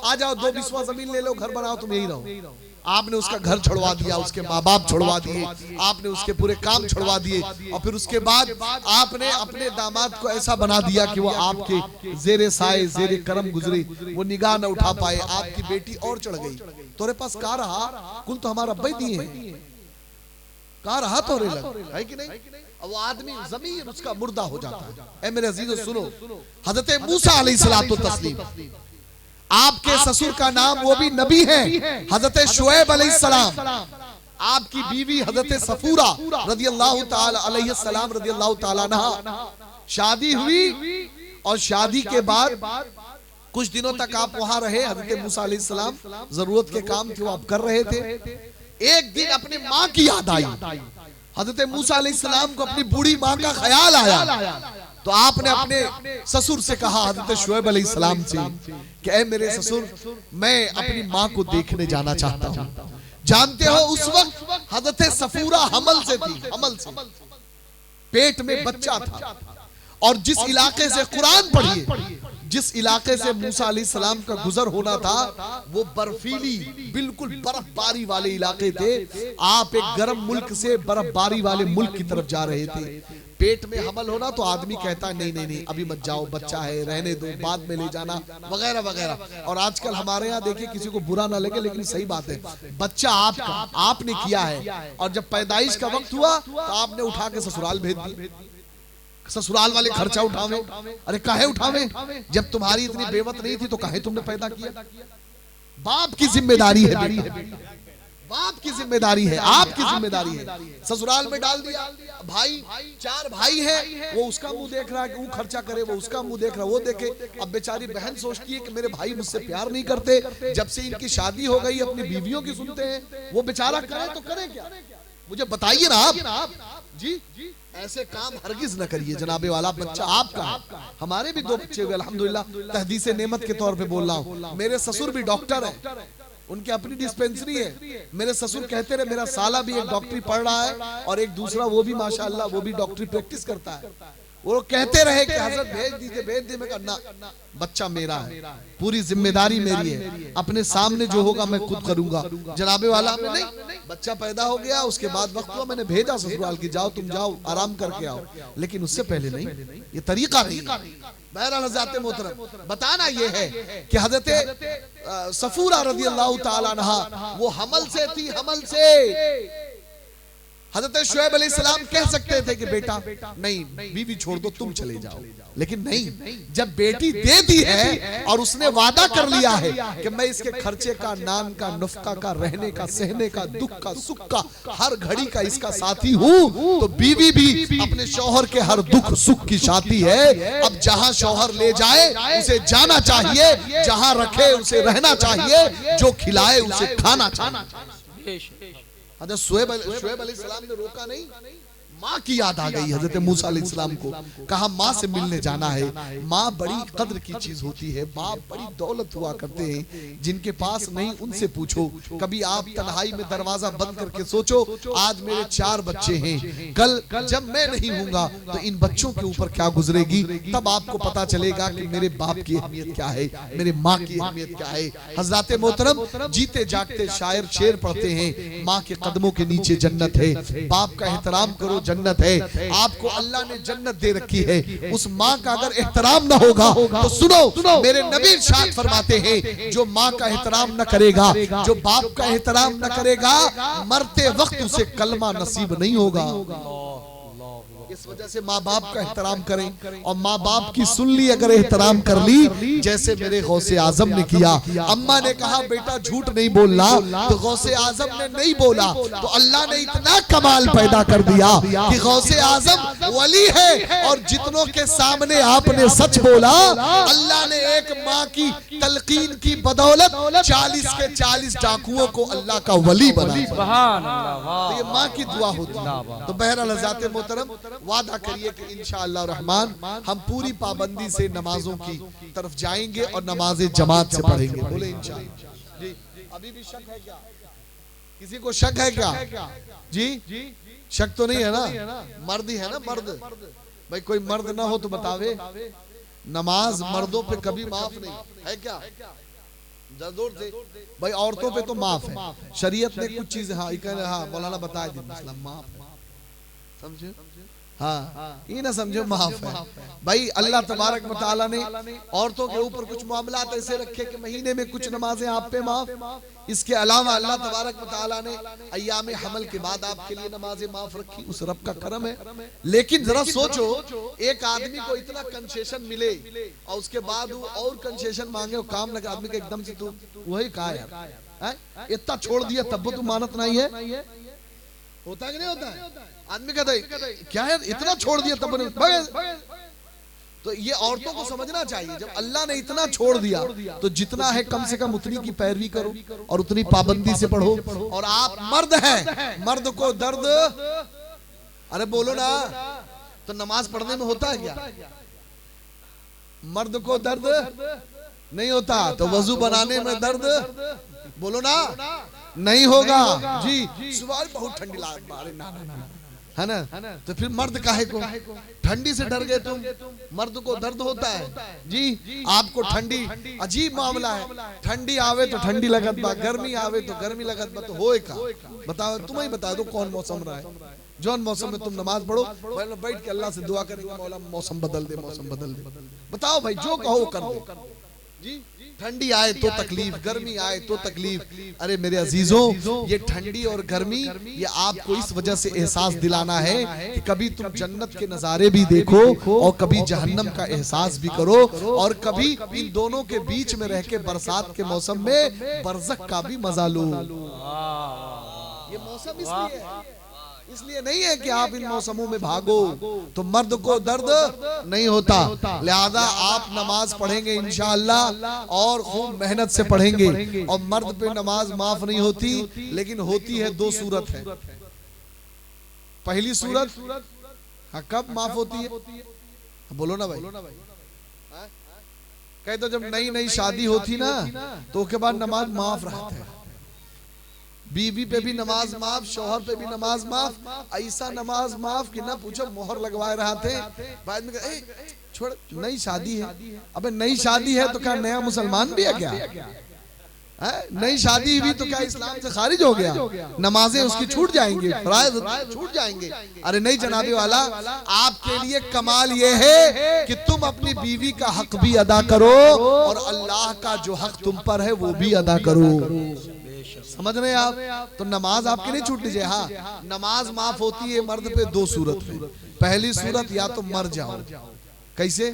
S1: आ जाओ, 2 बिस्वा जमीन ले लो, घर बनाओ, तुम यही रहो। आपने उसका घर छुड़वा दिया, उसके माँ बाप छुड़वा दिए, आपने उसके पूरे काम छुड़वा दिए, और फिर उसके बाद आपने अपने दामाद को ऐसा बना दिया कि वो आपके जेरे साए जेरे करम गुजरे, वो निगाह न उठा पाए। आपकी बेटी और चढ़ गई, तोरे पास कहा रहा, कुल तो हमारा अब्बा दिए हैं, कहा रहा तो लग है कि नहीं। अब वो आदमी जमीन उसका मुर्दा हो जाता है। ऐ मेरे अजीजों सुनो, हजरत मूसा अलैहिस्सलातु तस्लीम, आपके ससुर का नाम वो भी नबी है, हजरत शुएब अलैहिस्सलाम, आपकी बीवी हजरत सफूरा रज़ियल्लाहु ताला अलैहिस्सलाम रज़ियल्लाहु ताला अन्हा, शादी हुई और शादी के बाद कुछ दिनों तक आप वहां रहे। हजरत मूसा अलैहिस्सलाम जरूरत के काम थे वो आप कर रहे थे। एक दिन अपनी माँ की याद आई, हजरत मूसा अलैहिस्सलाम को अपनी बूढ़ी माँ का ख्याल आया, तो आपने अपने ससुर से कहा, हजरत शुएब अलैहिस्सलाम से, कि ऐ मेरे ससुर, मैं अपनी माँ को देखने जाना चाहता हूँ। जानते हो उस वक्त हजरत सफूरा हमल से थी, हमल से, पेट में बच्चा था, और जिस इलाके से कुरान पढ़िए, जिस इलाके से मूसा अलैहिस्सलाम का गुजर होना था वो बर्फीली बिल्कुल बर्फबारी वाले इलाके थे। आप एक गर्म मुल्क से बर्फबारी वाले मुल्क की तरफ जा रहे थे। पेट में हमल होना तो आदमी कहता है नहीं नहीं नहीं अभी मत जाओ, बच्चा है, रहने दो, बाद में ले जाना, वगैरह वगैरह। और आजकल हमारे यहाँ देखिए, किसी को बुरा ना लगे लेकिन सही बात है, बच्चा आपका, आपने किया है, और जब पैदाइश का वक्त हुआ तो आपने उठा के ससुराल भेज दी। ससुराल वाले खर्चा उठावे, अरे काहे उठावे, जब तुम्हारी इतनी बेवत नहीं थी तो काहे तुमने पैदा किया। बाप की जिम्मेदारी है, बाप की जिम्मेदारी है, आपकी जिम्मेदारी है। ससुराल में डाल दिया, भाई 4 भाई है, वो उसका मुंह देख रहा है कि वो खर्चा करे, वो उसका मुंह देख रहा है वो देखे। अब बेचारी बहन सोचती है कि मेरे भाई मुझसे प्यार नहीं करते, जब से इनकी शादी हो गई अपनी बीवियों की सुनते हैं, वो बेचारा करे तो करे क्या, मुझे बताइए ना आप जी। ऐसे काम हरगिज न करिए जनाबे वाला, बच्चा आपका है। हमारे भी 2 बच्चे हुए अल्हम्दुलिल्लाह, तहदीसे नेमत के तौर पे बोल रहा हूँ। मेरे ससुर भी डॉक्टर है, उनकी अपनी डिस्पेंसरी है। मेरे ससुर कहते रहे, मेरा साला भी एक डॉक्टरी पढ़ रहा है और एक दूसरा वो भी माशाअल्लाह वो भी डॉक्टरी प्रैक्टिस करता है। वो कहते रहे कि हजरत भेज दीजिए भेज दीजिए। मैं कहा ना, बच्चा मेरा है, पूरी जिम्मेदारी मेरी है, अपने सामने जो होगा मैं खुद करूंगा। जनाबे वाला में नहीं, बच्चा पैदा हो गया, उसके बाद वक्त हुआ, मैंने भेजा ससुराल की, जाओ तुम जाओ आराम करके आओ, लेकिन उससे पहले नहीं, ये तरीका नहीं। बहरहाल हज़रत मोहतरम बताना ये है कि हज़रत सफूरा रज़ी अल्लाह ताला अन्हा वो हमल से थी, हमल से। हज़रत शुएब अलैहिस्सलाम कह सकते थे कि बेटा नहीं, बीवी छोड़ दो, तुम चले जाओ, लेकिन नहीं, जब बेटी दे दी है और उसने वादा कर लिया है कि मैं इसके खर्चे का, नान का, नुफ्का का, रहने का, सहने का, दुख का, सुख का, हर घड़ी का इसका साथी हूँ, तो बीवी भी अपने शौहर के हर दुख सुख की साथी है। अब जहाँ शौहर ले जाए उसे जाना चाहिए, जहाँ रखे उसे रहना चाहिए, जो खिलाए उसे खाना चाहिए। हज़रत शुएब अलैहिस्सलाम ने रोका नहीं, माँ की याद आ गई हज़रत मूसा अलैहिस्सलाम को, कहा माँ से मिलने जाना है। माँ बड़ी कद्र की चीज होती है, बाप बड़ी दौलत हुआ करते हैं, जिनके पास नहीं उनसे पूछो। कभी आप तन्हाई में दरवाजा बंद करके सोचो, आज मेरे 4 बच्चे हैं, कल जब मैं नहीं हूँगा तो इन बच्चों के ऊपर क्या गुजरेगी, तब आपको पता चलेगा कि मेरे बाप की अहमियत क्या है, मेरे माँ की अहमियत क्या है। हज़रत मोहतरम जीते जागते शायर शेर पढ़ते हैं, माँ के कदमों के नीचे जन्नत है, बाप का एहतराम करो जन्नत है। आपको अल्लाह ने जन्नत दे रखी है, उस माँ का अगर एहतराम ना होगा तो सुनो, मेरे नबी इरशाद फरमाते हैं, जो माँ का एहतराम न करेगा, जो बाप का एहतराम न करेगा, मरते वक्त उसे कलमा नसीब नहीं होगा। इस वजह से माँ बाप का एहतराम करें, और माँ बाप की सुन ली अगर एहतराम कर ली, जैसे मेरे गौसे आजम ने किया। अम्मा ने कहा बेटा झूठ नहीं बोलना, तो गौसे आजम ने नहीं बोला, तो अल्लाह ने इतना कमाल पैदा कर दिया कि गौसे आजम वली है, और जितनों के सामने आपने सच बोला, अल्लाह ने एक माँ की तलकीन की बदौलत 40 के 40 डाकुओं को अल्लाह का वली बनाया। तो ये माँ की दुआ होती है। तो बहरहाल हज़रत मोहतरम वादा करिए कि इंशाअल्लाह रहमान हम पूरी पाबंदी से नमाजों की तरफ जाएंगे और नमाज़े जमात से पढ़ेंगे। बोले इंशाअल्लाह। जी अभी भी शक है क्या, किसी को शक है क्या जी? शक तो नहीं है ना, मर्द ही है ना, मर्द भाई, कोई मर्द ना हो तो बतावे। नमाज मर्दों पे कभी माफ नहीं है क्या, जरूर से भाई, औरतों पे तो माफ है। शरीयत ने कुछ चीजें हाँ मौलाना बताया दी, माफ है, समझे? हाँ ये ना समझो माफ है भाई। अल्लाह तबारक व तआला ने औरतों के ऊपर कुछ मामलात ऐसे रखे कि महीने में कुछ नमाजें आप पे माफ, इसके अलावा अल्लाह तबारक व तआला ने अय्याम हमल के बाद आपके लिए नमाजें माफ रखी, उस रब का करम है। लेकिन जरा सोचो, एक आदमी को इतना कंसेशन मिले और उसके बाद वो और कंसेशन मांगे, और काम लगे आदमी का एकदम से, तू वही कहा यार इतना छोड़ दिया तब तो मानत नहीं है, होता है कि नहीं होता है? आदमी कहता है क्या है इतना छोड़ दिया तब नहीं। तो ये औरतों को समझना चाहिए, जब अल्लाह ने इतना छोड़ दिया तो जितना है कम से कम उतनी की पैरवी करो और उतनी पाबंदी से पढ़ो। और आप मर्द हैं, मर्द को दर्द, अरे बोलो ना, तो नमाज पढ़ने में होता है क्या? मर्द को दर्द नहीं होता तो वजू बनाने में दर्द, बोलो ना, नहीं होगा जी। सुबह बहुत ठंडी लग रही ना, है ना, तो फिर मर्द काहे को ठंडी से डर गए तुम? मर्द को दर्द होता है जी। आपको ठंडी, अजीब मामला है, ठंडी आवे तो ठंडी लगत बा, गर्मी आवे तो गर्मी लगत बा, तो होए का बताओ, तुम ही बता दो कौन मौसम रहा है जौन मौसम में तुम नमाज पढ़ो, बैठ के अल्लाह से दुआ करेंगे, मौला मौसम बदल दे, मौसम बदल दे। बताओ भाई, जो कहो कर दो जी। ठंडी आए तो तकलीफ, गर्मी आए तो तकलीफ। अरे मेरे अजीजों, ये ठंडी और गर्मी ये आपको इस वजह से एहसास दिलाना है कि कभी तुम जन्नत के नजारे भी देखो और कभी जहन्नम का एहसास भी करो, और कभी इन दोनों के बीच में रह के बरसात के मौसम में बरज़ख का भी मजा लो। ये मौसम इसलिए नहीं है कि आप इन मौसमों में भागो तो मर्द को दर्द नहीं होता। लिहाजा आप नमाज पढ़ेंगे इंशाअल्लाह और खूब मेहनत से पढ़ेंगे। और मर्द पे नमाज माफ नहीं होती, लेकिन होती है दो सूरत है। पहली सूरत, हाँ, कब माफ होती है? बोलो ना भाई। कहे तो जब नई नई शादी होती ना, तो उसके बाद नमाज माफ रहता है। बीवी पे भी नमाज माफ, शौहर पे भी नमाज माफ। ऐसा नमाज माफ कि ना पूछो, मोहर लगवाए रहा थे, बाद में कहे छोड़, नई शादी है। अबे नई शादी है तो क्या नया मुसलमान भी है क्या? नई शादी भी तो क्या इस्लाम से खारिज हो गया? नमाजें उसकी छूट जाएंगी, फराइज छूट जाएंगे। अरे नहीं जनाबे वाला, आपके लिए कमाल ये है कि तुम अपनी बीवी का हक भी अदा करो और अल्लाह का जो हक तुम पर है वो भी अदा करो। समझ रहे हैं आप? तो नमाज आपकी नहीं छूटनी चाहिए। हाँ, नमाज माफ होती है मर्द पे दो सूरत में। पहली सूरत, या तो मर जाओ। कैसे?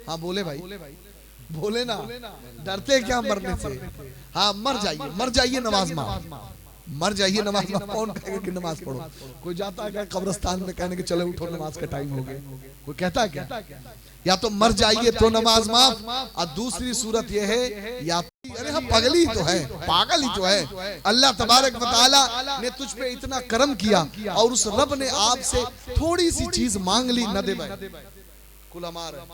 S1: हाँ बोले भाई, बोले ना, डरते क्या मरने से? हाँ, मर जाइए नमाज माफ, मर जाइए नमाज माफ। कौन कहेगा कि नमाज पढ़ो? कोई जाता है क्या कब्रिस्तान में कहने के चलो उठो नमाज का टाइम हो गया? कोई कहता है क्या? या तो मर जाइए तो नमाज माफ, और दूसरी सूरत यह है, या अरे हाँ पगली तो है, पागल ही तो है। अल्लाह तबारक व तआला ने तुझ पे इतना करम किया और उस रब ने आपसे थोड़ी सी चीज मांग ली, न दे भाई कुल हमारा।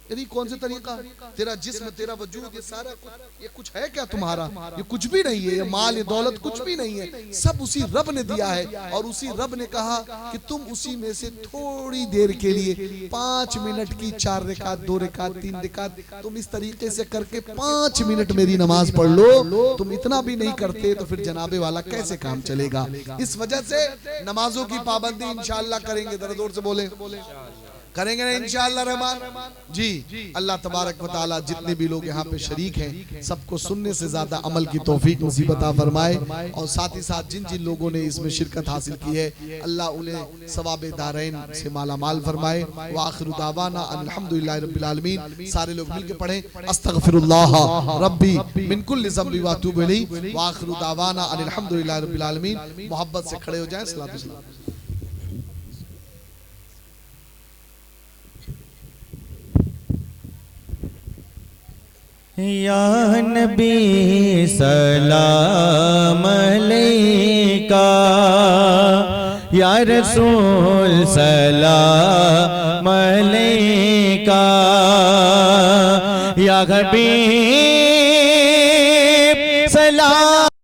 S1: यानी कौन से तरीका? तेरा जिस्म, तेरा वजूद, ये सारा कुछ, ये कुछ है क्या तुम्हारा? ये कुछ भी नहीं है। ये माल, ये दौलत कुछ भी नहीं है। सब उसी रब ने दिया है। और उसी रब ने कहा कि तुम उसी में से थोड़ी देर के लिए 5 मिनट की 4 रिकात, 2 रिकात, 3 रिकात, तुम इस तरीके से करके 5 मिनट मेरी नमाज पढ़ लो। तुम इतना भी नहीं करते तो फिर जनाबे वाला कैसे काम चलेगा? इस वजह से नमाजों की पाबंदी इंशाअल्लाह करेंगे। जरा जोर से बोले, करेंगे ना इंशाअल्लाह रहमान जी। अल्लाह तबारक व तआला जितने भी लोग यहाँ पे शरीक हैं सबको सुनने से ज्यादा अमल की तौफीक नसीब अता फरमाए। और साथ ही साथ जिन जिन लोगों ने इसमें शिरकत हासिल की है, अल्लाह उन्हें सवाबे दारैन से माला माल फरमाए। व आखिरु दावाना अल्हम्दुलिल्लाहि रब्बिल आलमीन। सारे लोग मिलकर पढ़ें अस्तगफिरुल्लाह रब्बी मिन कुल्लि ज़ंबि व अतूबु इलैहि। व आखिरु दावाना अल्हम्दुलिल्लाहि रब्बिल आलमीन। मोहब्बत से खड़े हो जाएं। सलात व सलाम।
S2: या नबी सलाम अलैका, या रसूल सलाम अलैका, या हबीब